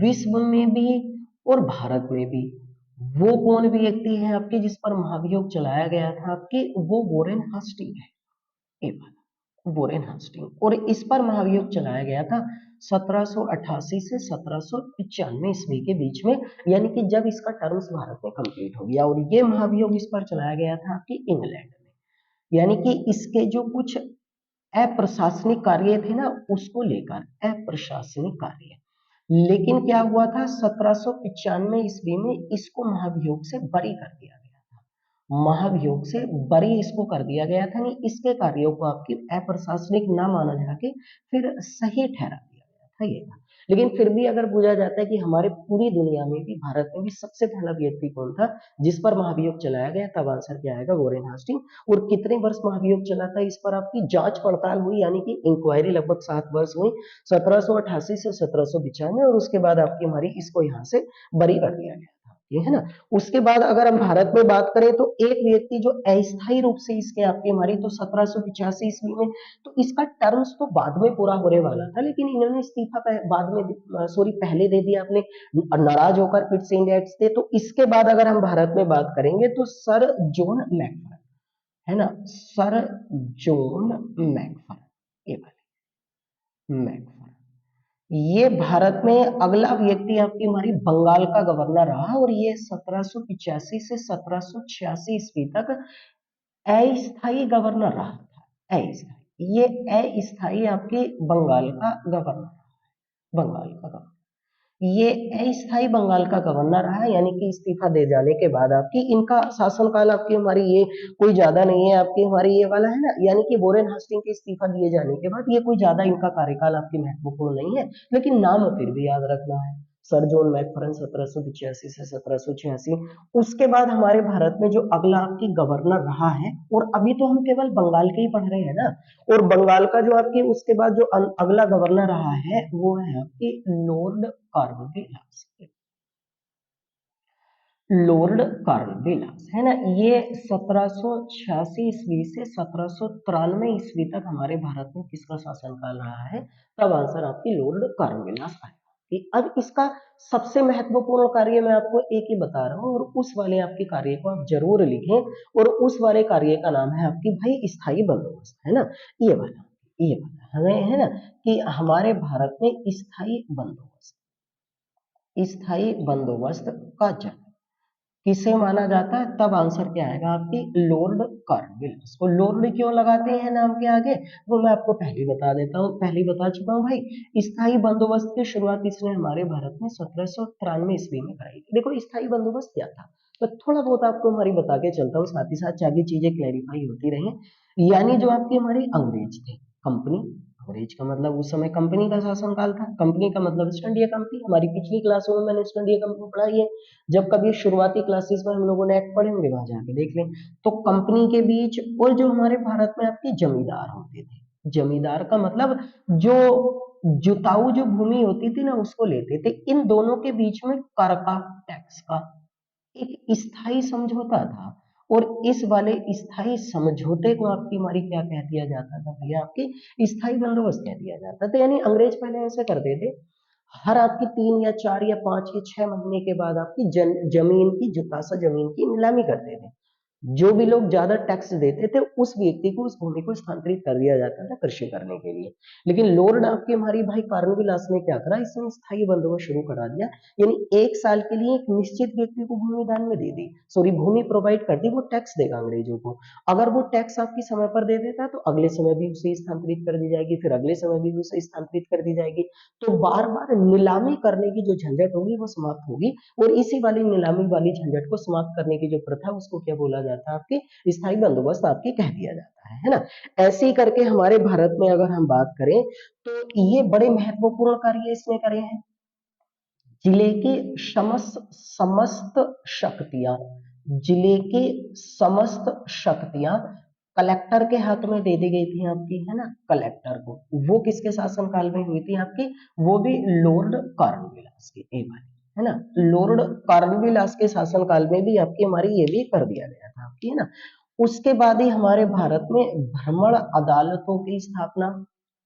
S1: विश्व में भी और भारत में भी, वो कौन व्यक्ति है आपके जिस पर महाभियोग चलाया गया था आपके, वो वोरेन हास्टिंग है, ये वाला वोरेन हास्टिंग। और इस पर महाभियोग चलाया गया था 1788 से 1795 ईस्वी के बीच में, यानी कि जब इसका टर्म्स भारत में कंप्लीट हो गया। और ये महाभियोग इस पर चलाया गया था आपकी इंग्लैंड में, यानी कि इसके जो कुछ अप्रशासनिक कार्य थे ना, उसको लेकर अप्रशासनिक कार्य। लेकिन क्या हुआ था, 1795 ईस्वी में इसको महाभियोग से बरी कर दिया गया था, महाभियोग से बरी इसको कर दिया गया था, नहीं इसके कार्यों को आपकी अप्रशासनिक ना माना जाके फिर सही ठहरा दिया गया था, ये था। लेकिन फिर भी अगर पूछा जाता है कि हमारे पूरी दुनिया में भी, भारत में भी सबसे पहला व्यक्ति कौन था जिस पर महाभियोग चलाया गया, तब आंसर क्या आएगा, वोरेन हास्टिंग। और कितने वर्ष महाभियोग चला था, इस पर आपकी जांच पड़ताल हुई, यानी कि इंक्वायरी लगभग 7 वर्ष हुई, 1788 से 1795, और उसके बाद आपकी हमारी इसको यहाँ से बरी कर दिया गया था, ये है ना। उसके बाद अगर हम भारत में बात करें, तो एक व्यक्ति जो अस्थायी रूप से इसके आपकी हमारी, तो 1785 ईस्वी में, तो इसका टर्म्स तो बाद में पूरा होने वाला था, लेकिन इन्होंने इस्तीफा बाद में, सॉरी पहले दे दिया अपने, नाराज होकर पिट्स इंडिया एक्ट से। तो इसके बाद अगर हम भारत में बात करेंगे, तो सर जॉन मैकफर्न, है ना, सर जॉन मैकफर्न, ये वाले मैकफर्न, ये भारत में अगला व्यक्ति आपकी हमारी बंगाल का गवर्नर रहा और ये 1785 से 1786 ईस्वी तक अस्थायी गवर्नर रहा था। अस्थायी, ये अस्थायी आपके बंगाल का गवर्नर, बंगाल का गवर्नर, ये अस्थायी बंगाल का गवर्नर रहा, यानी कि इस्तीफा दे जाने के बाद आपकी इनका शासनकाल आपकी हमारी ये कोई ज्यादा नहीं है, आपकी हमारी ये वाला है ना, यानी कि वोरेन हास्टिंग के इस्तीफा दिए जाने के बाद ये कोई ज्यादा इनका कार्यकाल आपकी महत्वपूर्ण नहीं है, लेकिन नाम फिर भी याद रखना है, सर जॉन मैकफर्लन 1785 से 1786। उसके बाद हमारे भारत में जो अगला आपकी गवर्नर रहा है, और अभी तो हम केवल बंगाल के ही पढ़ रहे हैं ना, और बंगाल का जो आपकी उसके बाद जो अगला गवर्नर रहा है वो है आपकी लॉर्ड कार्नवालिस। लॉर्ड कार्नवालिस है ना, ये 1786 ईस्वी से 1793 ईस्वी तक हमारे भारत में किसका शासनकाल रहा है, तब आंसर आपकी लॉर्ड कार्नवालिस आएगा। कि अब इसका सबसे महत्वपूर्ण कार्य मैं आपको एक ही बता रहा हूँ, और उस वाले आपके कार्य को आप जरूर लिखें, और उस वाले कार्य का नाम है आपकी भाई स्थायी बंदोबस्त, है ना, ये वाला हमें है ना, कि हमारे भारत में स्थायी बंदोबस्त का जन्म किसे माना जाता है, तब आंसर क्या आएगा आपकी लॉर्ड कार्नवालिस को। लॉर्ड क्यों लगाते हैं नाम के आगे, वो मैं आपको पहले बता देता हूँ, पहले बता चुका हूँ भाई। स्थायी बंदोबस्त की शुरुआत इसने हमारे भारत में 1793 ईस्वी में कराई थी। देखो स्थायी बंदोबस्त क्या था, तो थोड़ा बहुत आपको हमारी बता के चलता हूँ, साथ ही साथ आगे चीजें क्लैरिफाई होती रही। यानी जो आपकी हमारी अंग्रेज थे, कंपनी, अंग्रेज का मतलब उस समय कंपनी का शासनकाल था, कंपनी का मतलब ईस्ट इंडिया कंपनी, हमारी पिछली क्लासों में मैंने ईस्ट इंडिया कंपनी पढ़ाई है, जब कभी शुरुआती क्लासेस में हम लोगों ने एक्ट पढ़े होंगे वहां जाके देख लें। तो कंपनी के बीच और जो हमारे भारत में आपके जमींदार होते थे, जमींदार का मतलब जो जुताऊ जो भूमि होती थी ना उसको लेते थे, इन दोनों के बीच में कर का, टैक्स का एक स्थायी समझौता था, और इस वाले स्थायी समझौते को आपकी हमारी क्या कह दिया जाता था भैया, आपकी स्थायी बंदोबस्त कह दिया जाता था। यानी अंग्रेज पहले ऐसे करते थे, हर आपकी 3 या 4 या 5 या 6 महीने के बाद आपकी जमीन की जुतासा जमीन की नीलामी करते थे। जो भी लोग ज्यादा टैक्स देते थे उस व्यक्ति को, उस भूमि को स्थानांतरित कर दिया जाता था कृषि करने के लिए। लेकिन लॉर्ड आपके हमारी भाई कार्नवालिस ने क्या करा, इसने स्थायी बंदोबस्त शुरू करा दिया, यानी 1 साल के लिए एक निश्चित व्यक्ति को भूमि दान में दे दी, सॉरी भूमि प्रोवाइड कर दी, वो टैक्स देगा अंग्रेजों को। अगर वो टैक्स आपकी समय पर दे देता तो अगले समय भी उसे स्थानांतरित कर दी जाएगी, फिर अगले समय भी उसे स्थानांतरित कर दी जाएगी। तो बार बार नीलामी करने की जो झंझट होगी वो समाप्त होगी, और इसी वाली नीलामी वाली झंझट को समाप्त करने की जो प्रथा है उसको क्या बोला जाता है, आपकी स्थायी बंदोबस्त आपकी कह दिया जाता है ना। ऐसे ही करके हमारे भारत में अगर हम बात करें तो ये बड़े महत्वपूर्ण कार्य इसने करे हैं। जिले की समस्त समस्त शक्तियां, जिले की समस्त शक्तियां कलेक्टर के हाथ में दे दी गई थी आपकी, है ना, कलेक्टर को। वो किसके शासनकाल में हुई थी आपकी, वो भी लॉर्ड कार्नवालिस की, एक बार है ना, लॉर्ड कार्नवालिस के शासनकाल में भी आपकी हमारी ये भी कर दिया गया था आपकी, है ना। उसके बाद ही हमारे भारत में भ्रमण अदालतों की स्थापना,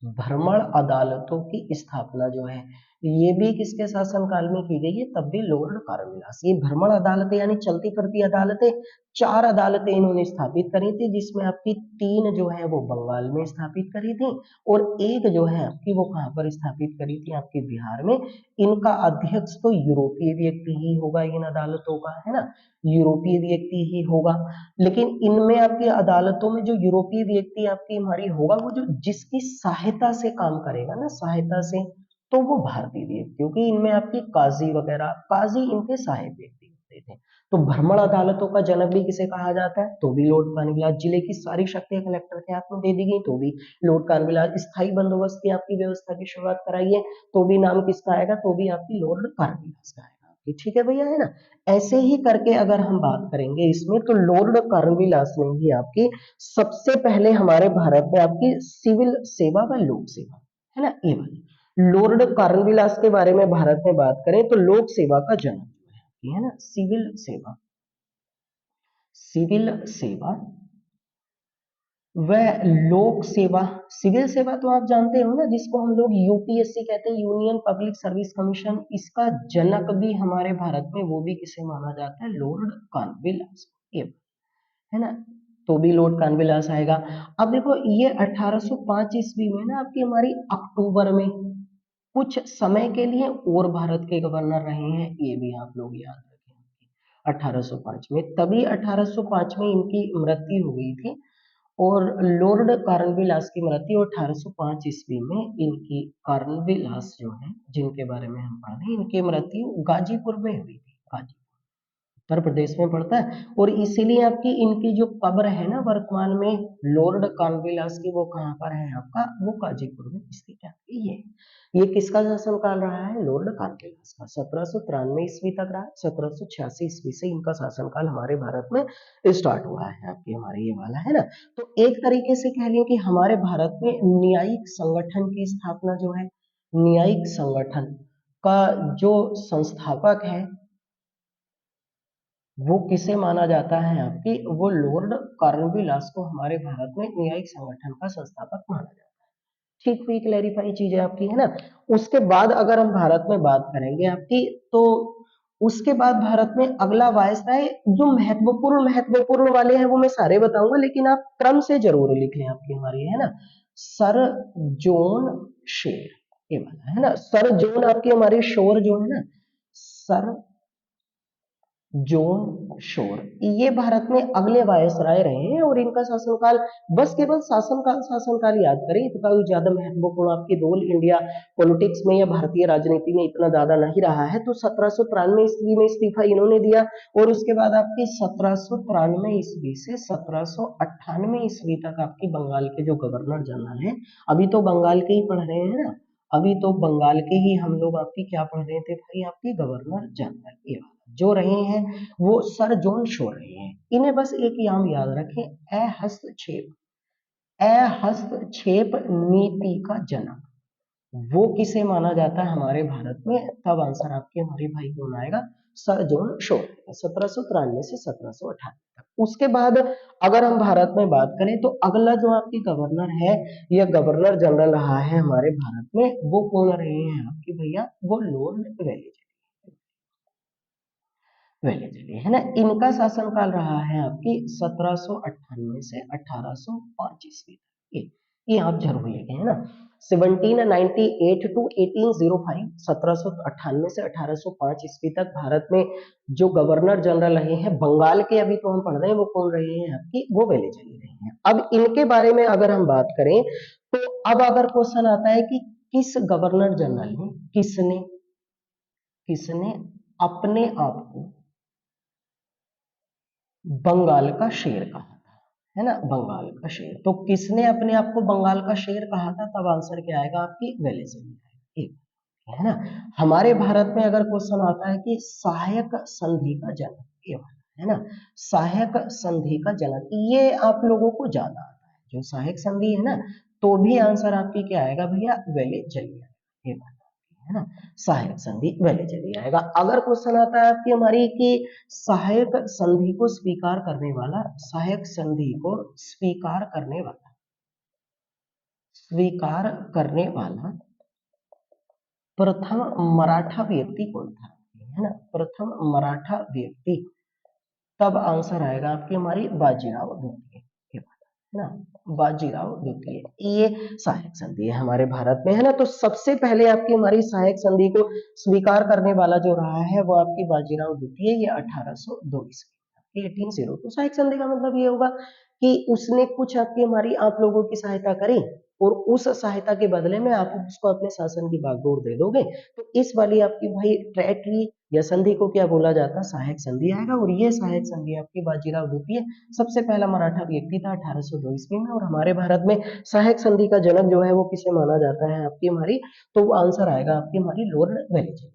S1: भ्रमण अदालतों की स्थापना जो है ये भी किसके शासनकाल में की गई है, तब भी लॉर्ड कार्नवालिस। ये भ्रमण अदालतें यानी चलती फिरती अदालतें, 4 अदालतें इन्होंने स्थापित करी थी, जिसमें आपकी 3 जो है वो बंगाल में स्थापित करी थी, और एक जो है आपकी वो कहाँ पर स्थापित करी थी, आपके बिहार में। इनका अध्यक्ष तो यूरोपीय व्यक्ति ही होगा, इन अदालतों का, है ना, यूरोपीय व्यक्ति ही होगा। लेकिन इनमें आपकी अदालतों में जो यूरोपीय व्यक्ति आपकी हमारी होगा, वो जो जिसकी सहायता से काम करेगा ना, सहायता से, तो वो भारतीय व्यक्ति, क्योंकि इनमें आपकी काजी वगैरह, काजी इनके सहायक व्यक्ति होते थे। तो भ्रमण अदालतों का जनक भी किसे कहा जाता है, तो भी लॉर्ड कार्नवालिस। जिले की सारी शक्तियां कलेक्टर के हाथ में दे दी गई, तो भी लॉर्ड कार्नवालिस। स्थायी बंदोबस्त की आपकी व्यवस्था की शुरुआत कराई है, तो भी नाम किसका आएगा, तो भी आपकी लॉर्ड कार्नवालिस का आएगा आपकी, ठीक है भैया, है ना। ऐसे ही करके अगर हम बात करेंगे इसमें, तो लॉर्ड कार्नवालिस ने ही आपकी सबसे पहले हमारे भारत में आपकी सिविल सेवा व लोक सेवा, है ना, ये वाली लॉर्ड कार्नवालिस के बारे में भारत में बात करें तो लोक सेवा का जन्म जो है ना, सिविल सेवा, सिविल सेवा वह लोक सेवा। सिविल सेवा तो आप जानते हो ना, जिसको हम लोग यूपीएससी कहते हैं, यूनियन पब्लिक सर्विस कमीशन, इसका जनक भी हमारे भारत में वो भी किसे माना जाता है, लॉर्ड कार्नवालिस, ये है ना। तो भी लॉर्ड कार्नवालिस आएगा। अब देखो ये 1805 ईस्वी में ना आपकी हमारी अक्टूबर में, कुछ समय के लिए और भारत के गवर्नर रहे हैं, ये भी आप लोग याद रखें। 1805 में, तभी 1805 में इनकी मृत्यु हो गई थी और लॉर्ड कार्नवालिस की मृत्यु 1805 ईस्वी में इनकी, कार्नवालिस जो है जिनके बारे में हम पढ़ रहे हैं, इनकी मृत्यु गाजीपुर में हुई थी। गाजीपुर उत्तर प्रदेश में पड़ता है और इसीलिए आपकी इनकी जो कब्र है ना वर्तमान में लॉर्ड कॉर्नवालिस की, वो कहाँ पर है आपका, वो गाजीपुर में स्थित है। ये किसका शासनकाल रहा है, लॉर्ड कॉर्नवालिस का। 1793 ईस्वी तक रहा, 1786 ईस्वी से इनका शासनकाल हमारे भारत में स्टार्ट हुआ है आपके, हमारे ये वाला है ना। तो एक तरीके से कह लें कि हमारे भारत में न्यायिक संगठन की स्थापना जो है, न्यायिक संगठन का जो संस्थापक है वो किसे माना जाता है आपकी, वो लॉर्ड कॉर्नवालिस को हमारे भारत में न्यायिक संगठन का संस्थापक माना जाता है। ठीक हुई, क्लैरिफाई चीजें आपकी, है ना। उसके बाद अगर हम भारत में बात करेंगे आपकी, तो उसके बाद भारत में अगला वायसराय जो महत्वपूर्ण महत्वपूर्ण वाले हैं वो मैं सारे बताऊंगा, लेकिन आप क्रम से जरूर लिख लें आपकी हमारी, है ना। सर जॉन शेर, ये वाला है ना, सर जॉन आपकी हमारी शोर जो है ना, सर जॉन शोर, ये भारत में अगले वायसराय रहे हैं और इनका शासनकाल, बस केवल शासनकाल याद करें, इतना ज्यादा महत्वपूर्ण आपकी रोल इंडिया पॉलिटिक्स में या भारतीय राजनीति में इतना ज्यादा नहीं रहा है। तो 1793 ईस्वी में इस्तीफा इन्होंने दिया और उसके बाद आपकी 1793 ईस्वी से 1798 ईस्वी तक आपकी बंगाल के जो गवर्नर जनरल हैं, अभी तो बंगाल के ही पढ़ रहे हैं ना, अभी तो बंगाल के ही हम लोग आपकी क्या पढ़ रहे थे भाई, आपकी गवर्नर जनरल, ये जो रहे हैं वो सर जॉन शोर रहे हैं। इन्हें बस एक नाम याद रखें, अहस्तक्षेप, अहस्तक्षेप नीति का जनक, वो किसे माना जाता है हमारे भारत में, तब आंसर आपके हमारे भाई कौन आएगा, सर जॉन शोर, 1793 से 1798 तक। उसके बाद अगर हम भारत में बात करें तो अगला जो आपकी गवर्नर है या गवर्नर जनरल रहा है हमारे भारत में, वो कौन रहे हैं आपके भैया, वो लॉर्ड वेलेस्ली, वेलेस्ली, है ना। इनका शासनकाल रहा है आपकी 1798 से 1805 ईस्वी तक। ये आप जरूर लिखे, है ना। 1798 टू 1805, 1798 से 1805 ईस्वी तक भारत में जो गवर्नर जनरल रहे हैं बंगाल के, अभी तो हम पढ़ रहे हैं, वो कौन रहे हैं आपकी, वो वेलेस्ली रहे हैं। अब इनके बारे में अगर हम बात करें तो अब अगर क्वेश्चन आता है कि किस गवर्नर जनरल ने, किसने किसने अपने आप को बंगाल का शेर कहा था, है ना, बंगाल का शेर, तो किसने अपने आप को बंगाल का शेर कहा था, तब आंसर क्या आएगा आपकी, वेलेस्ली, है ना। हमारे भारत में अगर क्वेश्चन आता है कि सहायक संधि का जनक, ये है ना, सहायक संधि का जनक, ये आप लोगों को ज्यादा आता है, जो सहायक संधि है ना, तो भी आंसर आपकी क्या आएगा भैया, वेलेस्ली, ये है ना, सहायक संधि वेलेस्ली आएगा। अगर क्वेश्चन आता है आपकी हमारी कि सहायक संधि को स्वीकार करने वाला, सहायक संधि को स्वीकार करने वाला प्रथम मराठा व्यक्ति कौन था, है ना, प्रथम मराठा व्यक्ति, तब आंसर आएगा आपकी हमारी बाजीराव द्वितीय, है ना, बाजीराव द्वितीय, ये सहायक संधि है हमारे भारत में, है ना। तो सबसे पहले आपकी हमारी सहायक संधि को स्वीकार करने वाला जो रहा है वो आपकी बाजीराव द्वितीय, ये 1802 ईस्वी, 1802। तो सहायक संधि का मतलब ये होगा कि उसने कुछ आपकी हमारी आप लोगों की सहायता करी और उस सहायता के बदले में आप उसको अपने शासन की बागडोर दे दोगे, तो इस वाली आपकी भाई ट्रेटरी या संधि को क्या बोला जाता है, सहायक संधि आएगा। और ये सहायक संधि आपकी बाजीराव द्वितीय सबसे पहला मराठा व्यक्ति था 1802 ईस्वी में। और हमारे भारत में सहायक संधि का जनक जो है वो किसे माना जाता है आपकी हमारी, तो वो आंसर आएगा आपकी हमारी लॉर्ड वेलेस्ली।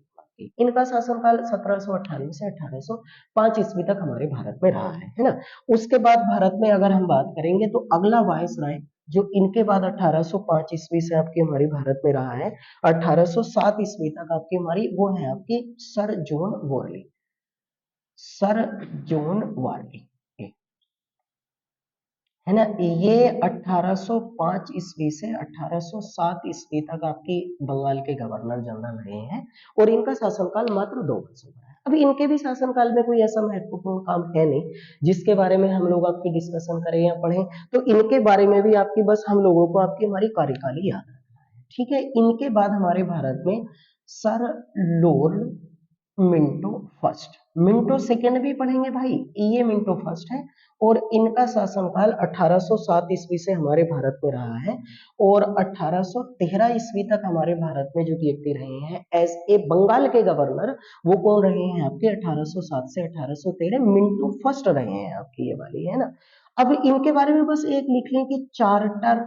S1: इनका शासनकाल 1798 से 1805 ईस्वी तक हमारे भारत में रहा है ना। उसके बाद भारत में अगर हम बात करेंगे तो अगला वायसराय जो इनके बाद 1805 ईस्वी से आपके हमारे भारत में रहा है 1807 ईस्वी तक आपकी हमारी, वो है आपकी sir John Warli, sir John Warli, है ना। ये 1805 ईस्वी से 1807 ईस्वी तक आपकी बंगाल के गवर्नर जनरल रहे हैं और इनका शासनकाल मात्र 2 वर्षों का है। अभी इनके भी शासनकाल में कोई ऐसा महत्वपूर्ण काम है नहीं जिसके बारे में हम लोग आपकी डिस्कशन करें या पढ़ें, तो इनके बारे में भी आपकी बस हम लोगों को आपकी हमारी कार्यकाल ही याद है, ठीक है। इनके बाद हमारे भारत में sir Lord Minto first, Minto second भी पढ़ेंगे भाई, ये मिंटो फर्स्ट है और इनका शासनकाल 1807 ईस्वी से हमारे भारत में रहा है और 1813 ईस्वी तक हमारे भारत में जो व्यक्ति रहे हैं एज ए बंगाल के गवर्नर, वो कौन रहे हैं आपके 1807 से 1813, मिंटो फर्स्ट रहे हैं आपकी, ये वाली है ना। अब इनके बारे में बस एक लिख लें कि चार्टर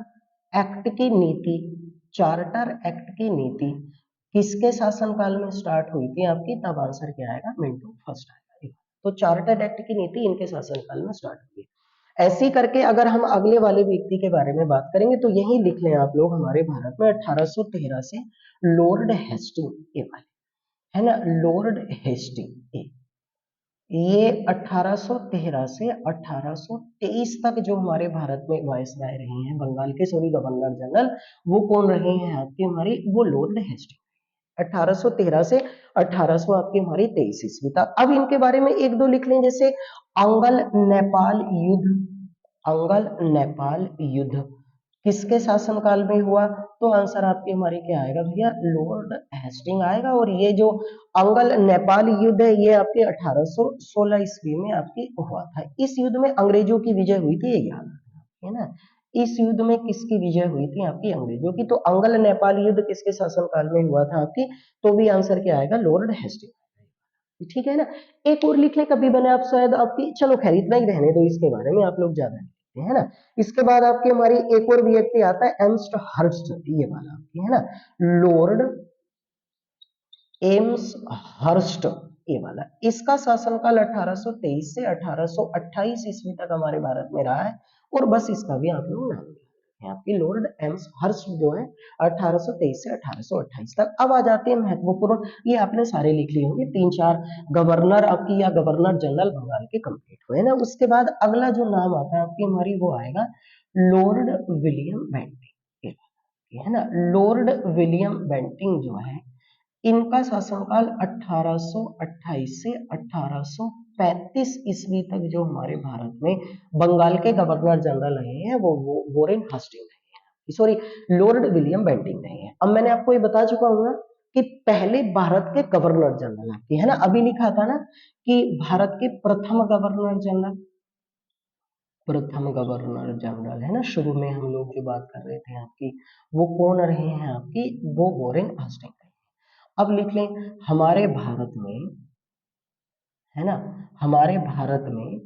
S1: एक्ट की नीति, चार्टर एक्ट की नीति किसके शासनकाल में स्टार्ट हुई थी आपकी, तब आंसर क्या आएगा, मिंटो फर्स्ट आएगा। तो चार्टर्ड एक्ट की नीति इनके शासनकाल में स्टार्ट हुई। ऐसी करके अगर हम अगले वाले व्यक्ति के बारे में बात करेंगे तो यही लिख लें आप लोग, हमारे भारत में 1813 से लॉर्ड हेस्टिंग, ये वाले है ना, लॉर्ड हेस्टिंग, ये 1813 से 1823 तक जो हमारे भारत में वायसराय रहे हैं, बंगाल के सॉरी गवर्नर जनरल, वो कौन रहे हैं आपके हमारे, वो लॉर्ड हेस्टिंग। 1813 से 1800 आपकी हमारी 23 ईस्वी तक। अब इनके बारे में एक दो लिख लें, जैसे अंगल नेपाल युद्ध, अंगल नेपाल युद्ध किसके शासनकाल में हुआ, तो आंसर आपकी हमारी क्या आएगा भैया, लॉर्ड हेस्टिंग आएगा। और ये जो अंगल नेपाल युद्ध है ये आपके 1816 ईस्वी में आपकी हुआ था। इस युद्ध में अंग्रेजों की विजय हुई थी, ये याद रखना है ना। इस युद्ध में किसकी विजय हुई थी आपकी, अंग्रेजों की। तो अंगल नेपाल युद्ध किसके शासनकाल में हुआ था आपकी, तो भी आंसर क्या आएगा, लॉर्ड हेस्टिंग, ठीक है ना। एक और लिख ले, कभी बने आप शायद आपकी, चलो खैर इतना ही रहने दो, इसके बारे में आप लोग ज्यादा लिखते हैं ना। इसके बाद आपकी हमारी एक और व्यक्ति आता है एम्स्ट हर्स्ट, ये वाला आपकी है ना, लॉर्ड एम्स हर्स्ट, ये वाला। इसका शासनकाल 1823 से 1828 ईस्वी तक हमारे भारत में रहा है और बस इसका भी आप लोग नाम हैं आपकी, लॉर्ड एम्स हर्स्ट जो है 1823 से 1828 तक। अब आ जाते हैं महत्वपूर्ण, ये आपने सारे लिख लिए होंगे, तीन चार गवर्नर आपकी या गवर्नर जनरल बंगाल के कंप्लीट हुए ना। उसके बाद अगला जो नाम आता है आपकी हमारी, वो आएगा लॉर्ड विलियम बेंटिंग, है ना। लॉर्ड विलियम बेंटिंग जो है, इनका शासनकाल 1828 से 1835 ईस्वी तक जो हमारे भारत में बंगाल के गवर्नर जनरल रहे हैं वो वॉरेन हास्टिंग रहे हैं, सॉरी लॉर्ड विलियम बेंटिंग रहे हैं। अब मैंने आपको ये बता चुका हूँ ना कि पहले भारत के गवर्नर जनरल आपके, है ना, अभी लिखा था ना कि भारत के प्रथम गवर्नर जनरल, प्रथम गवर्नर जनरल है ना, शुरू में हम लोग जो बात कर रहे थे आपकी, वो कौन रहे हैं आपकी, वो वॉरेन हास्टिंग रहे हैं। अब लिख लें हमारे भारत में, है ना, हमारे भारत में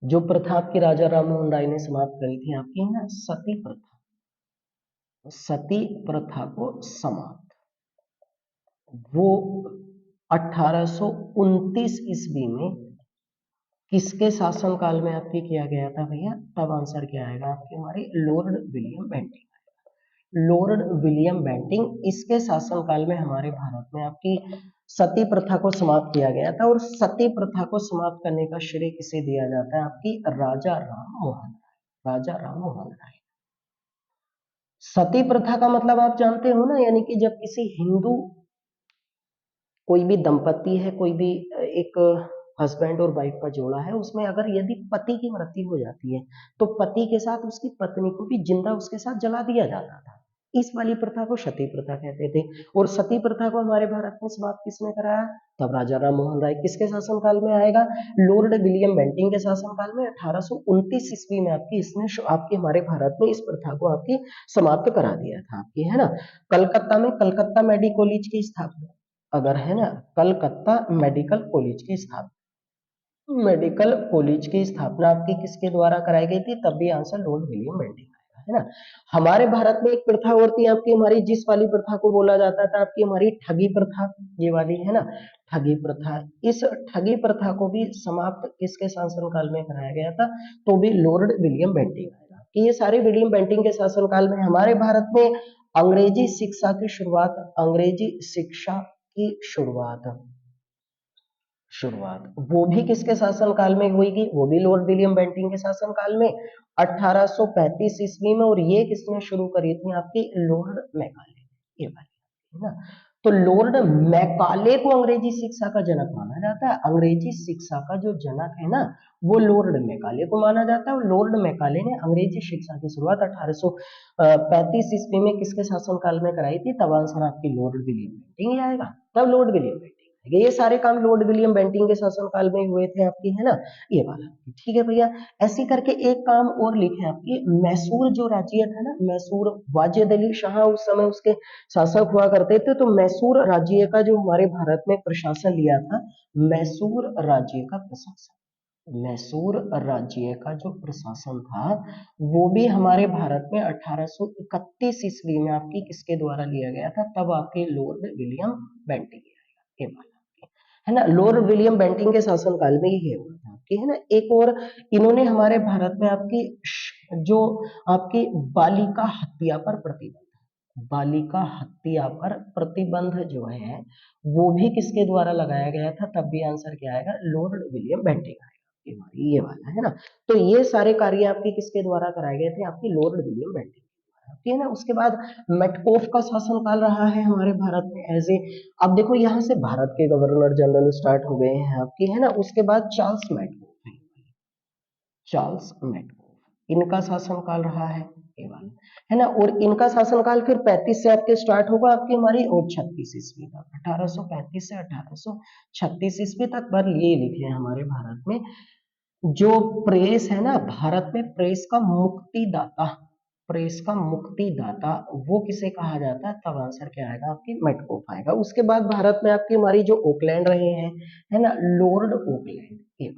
S1: जो प्रथा आपकी राजा राममोहन राय ने समाप्त करी थी आपकी, है ना, सती प्रथा, सती प्रथा को समाप्त, वो 1829 ईस्वी में किसके शासनकाल में आपकी किया गया था भैया, तब आंसर क्या आएगा आपकी हमारी, Lord William Bentinck. Lord William Bentinck, इसके शासनकाल में हमारे भारत में आपकी सती प्रथा को समाप्त किया गया था। और सती प्रथा को समाप्त करने का श्रेय किसे दिया जाता है आपकी, राजा राम मोहन राय, राजा राम मोहन राय। सती प्रथा का मतलब आप जानते हो ना, यानी कि जब किसी हिंदू, कोई भी दंपति है, कोई भी एक हस्बैंड और वाइफ का जोड़ा है, उसमें अगर यदि पति की मृत्यु हो जाती है तो पति के साथ उसकी पत्नी को भी जिंदा उसके साथ जला दिया जाता था। इस वाली प्रथा को सती प्रथा कहते थे। और सती प्रथा को हमारे भारत में समाप्त किसने कराया, तब राजा राम मोहन राय। किसके शासनकाल में आएगा, लॉर्ड विलियम बेंटिंग के शासनकाल में 1829 ईस्वी में आपकी इसने आपके हमारे भारत में इस प्रथा को आपकी समाप्त करा दिया था आपकी, है ना। कलकत्ता में कलकत्ता मेडिकल कॉलेज की स्थापना, अगर है ना, कलकत्ता मेडिकल कॉलेज की स्थापना, मेडिकल कॉलेज की स्थापना आपकी किसके द्वारा कराई गई थी, तब भी आंसर लॉर्ड विलियम बेंटिंग आएगा, है ना। हमारे भारत में एक प्रथा और थी आपकी हमारी, जिस वाली प्रथा को बोला जाता था आपकी हमारी ठगी प्रथा, ये वाली है ना, ठगी प्रथा। इस ठगी प्रथा को भी समाप्त किसके शासनकाल में कराया गया था, तो भी लॉर्ड विलियम बेंटिंग आएगा। कि ये सारे विलियम बेंटिंग के शासनकाल में हमारे भारत में अंग्रेजी शिक्षा की शुरुआत, अंग्रेजी शिक्षा की शुरुआत वो भी किसके शासनकाल में हुई, वो भी लॉर्ड विलियम बेंटिंग के शासनकाल में 1835 ईस्वी में। और ये किसने शुरू करी थी आपकी, लॉर्ड मैकाले, ये वाली, है ना। तो लॉर्ड मैकाले को अंग्रेजी शिक्षा का जनक माना जाता है। अंग्रेजी शिक्षा का जो जनक है ना, वो लॉर्ड मैकाले को माना जाता है। और लॉर्ड मैकाले ने अंग्रेजी शिक्षा की शुरुआत 1835 ईस्वी में किसके शासनकाल में कराई थी? तब आंसर आपकी लॉर्ड विलियम बेंटिंग ही आएगा। तब लॉर्ड विलियम बेंटिंग, ये सारे काम लॉर्ड विलियम बेंटिंग के शासनकाल में हुए थे आपकी, है ना, ये वाला। ठीक है भैया, ऐसी करके एक काम और लिखे आपकी, मैसूर जो राज्य था ना, मैसूर, वाजिद अली शाह उस समय उसके शासक हुआ करते थे। तो मैसूर राज्य का जो हमारे भारत में प्रशासन लिया था, मैसूर राज्य का प्रशासन, मैसूर राज्य का जो प्रशासन था वो भी हमारे भारत में 1831 ईस्वी में आपकी किसके द्वारा लिया गया था? तब आपके लॉर्ड विलियम बेंटिंग ये वाला, है ना, लॉर्ड विलियम बेंटिंग के शासनकाल में ये हुआ था आपकी, है ना। एक और इन्होंने हमारे भारत में आपकी जो आपकी बालिका हत्या पर प्रतिबंध, बालिका हत्या पर प्रतिबंध जो है वो भी किसके द्वारा लगाया गया था? तब भी आंसर क्या आएगा? लॉर्ड विलियम बेंटिंग आएगा, ये वाला, है ना। तो ये सारे कार्य आपके किसके द्वारा कराए गए थे? आपकी लॉर्ड विलियम बेंटिंग, है ना। उसके बाद मेटकोफ का शासनकाल रहा है हमारे भारत में एज ए, अब देखो यहाँ से भारत के गवर्नर जनरल स्टार्ट हो गए हैं आपकी, है ना। उसके बाद चार्ल्स मेटकोफ, चार्ल्स मेटकोफ, इनका शासनकाल रहा है ये वाला, है ना। और इनका शासनकाल फिर 35 से आपके स्टार्ट होगा आपकी हमारी, और 36 ईस्वी तक, 1835 से 1836 ईस्वी तक। पर ये लिखे हमारे भारत में जो प्रेस है ना, भारत में प्रेस का मुक्तिदाता, प्रेस का मुक्तिदाता वो किसे कहा जाता है? तब आंसर क्या आएगा? आपकी मेटकोफ आएगा। उसके बाद भारत में आपकी हमारी जो ओकलैंड रहे हैं, है ना, लॉर्ड ओकलैंड, ये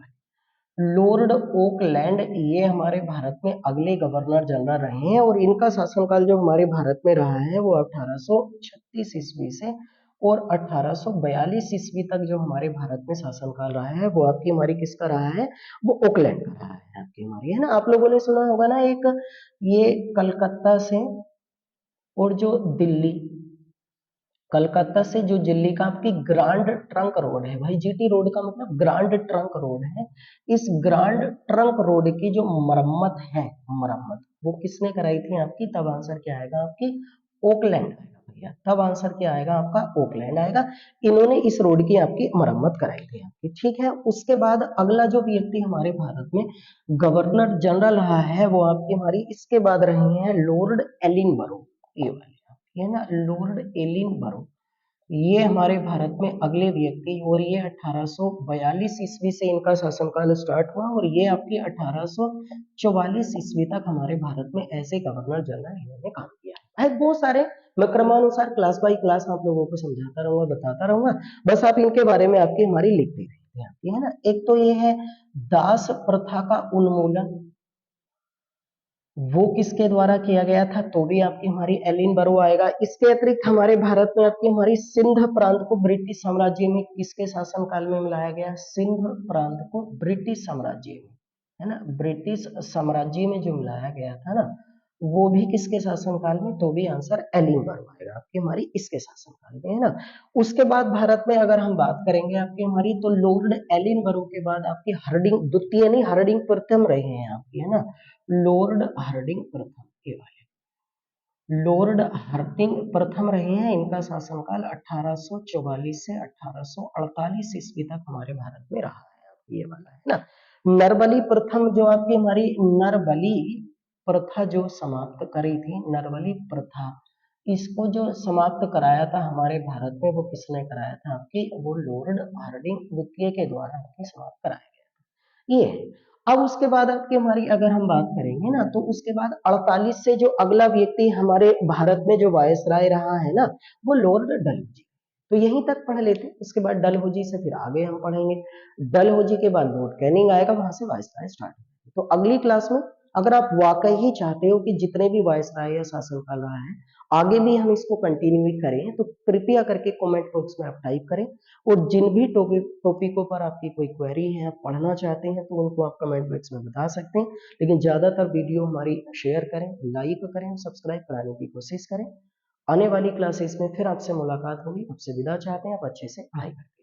S1: लॉर्ड ओकलैंड, ये हमारे भारत में अगले गवर्नर जनरल रहे हैं। और इनका शासनकाल जो हमारे भारत में रहा है वो 1836 ईस्वी से और 1842 ईस्वी तक जो हमारे भारत में शासनकाल रहा है वो आपकी हमारी किसका रहा है? वो ओकलैंड का रहा है आपकी हमारी, है ना। आप लोगों ने सुना होगा ना एक, ये कलकत्ता से और जो दिल्ली, कलकत्ता से जो दिल्ली का आपकी ग्रांड ट्रंक रोड है भाई, जीटी रोड का मतलब ग्रांड ट्रंक रोड है। इस ग्रांड ट्रंक रोड की जो मरम्मत है, मरम्मत वो किसने कराई थी आपकी? तब आंसर क्या आएगा? आपकी ओकलैंड आएगा भैया। तब आंसर क्या आएगा? आपका ओकलैंड आएगा। इन्होंने इस रोड की आपकी मरम्मत कराई थी आपकी, ठीक है। उसके बाद अगला जो व्यक्ति हमारे भारत में गवर्नर जनरल रहा है वो आपकी हमारी इसके बाद रहे हैं लॉर्ड एलिनबरो, ये वाले, है ना, लॉर्ड एलिनबरो, ये हमारे भारत में अगले व्यक्ति, और ये 1842 ईस्वी से इनका शासनकाल स्टार्ट हुआ और ये आपकी 1844 ईस्वी तक हमारे भारत में ऐसे गवर्नर जनरल इन्होंने काम किया है। बहुत सारे, मैं क्रमानुसार क्लास बाय क्लास आप लोगों को समझाता रहूंगा, बताता रहूंगा, बस आप इनके बारे में आपकी हमारी लिखते रहिए, है ना। एक तो ये है दास प्रथा का उन्मूलन, वो किसके द्वारा किया गया था? तो भी आपकी हमारी एलिनबरो आएगा। इसके अतिरिक्त हमारे भारत में आपकी हमारी सिंध प्रांत को ब्रिटिश साम्राज्य में किसके शासन काल में मिलाया गया? सिंध प्रांत को ब्रिटिश साम्राज्य में, है ना, ब्रिटिश साम्राज्य में जो मिलाया गया था ना, वो भी किसके शासन काल में? तो भी आंसर एलिनबरो आएगा आपकी हमारी इसके शासन काल में, है ना। उसके बाद भारत में अगर हम बात करेंगे आपकी हमारी, तो लॉर्ड एलिनबरो के बाद आपकी हार्डिंग, द्वितीय नहीं हार्डिंग प्रथम रहे हैं आपकी, है ना, लॉर्ड हार्डिंग प्रथम, ये वाले लॉर्ड हार्डिंग प्रथम रहे हैं। इनका शासनकाल 1844 से 1848 ईस्वी तक हमारे भारत में रहा है, ये वाला, है ना। नरबली प्रथम जो आपकी हमारी नरबली प्रथा जो समाप्त करी थी, नरबली प्रथा, इसको जो समाप्त कराया था हमारे भारत में, वो किसने कराया था आपकी? वो लॉर्ड हार्डिंग द्वितीय के द्वारा आपकी समाप्त कराया गया, ये। अब उसके बाद आपकी हमारी अगर हम बात करेंगे ना, तो उसके बाद 48 से जो अगला व्यक्ति हमारे भारत में जो वायसराय रहा है ना, वो लॉर्ड डलहौजी। तो यहीं तक पढ़ लेते, उसके बाद डलहौजी से फिर आगे हम पढ़ेंगे। डलहौजी के बाद लॉर्ड कैनिंग आएगा, वहां से वायसराय स्टार्ट होगा। तो अगली क्लास में अगर आप वाकई ही चाहते हो कि जितने भी वायसराय या शासनकाल रहा है आगे भी हम इसको कंटिन्यू करें, तो कृपया करके कमेंट बॉक्स में आप टाइप करें। और जिन भी टॉपिकों पर आपकी कोई क्वेरी है, आप पढ़ना चाहते हैं, तो उनको आप कमेंट बॉक्स में बता सकते हैं। लेकिन ज्यादातर वीडियो हमारी शेयर करें, लाइक करें, सब्सक्राइब कराने की कोशिश करें। आने वाली क्लासेस में फिर आपसे मुलाकात होगी। आपसे विदा चाहते हैं, आप अच्छे से पढ़ाई करें।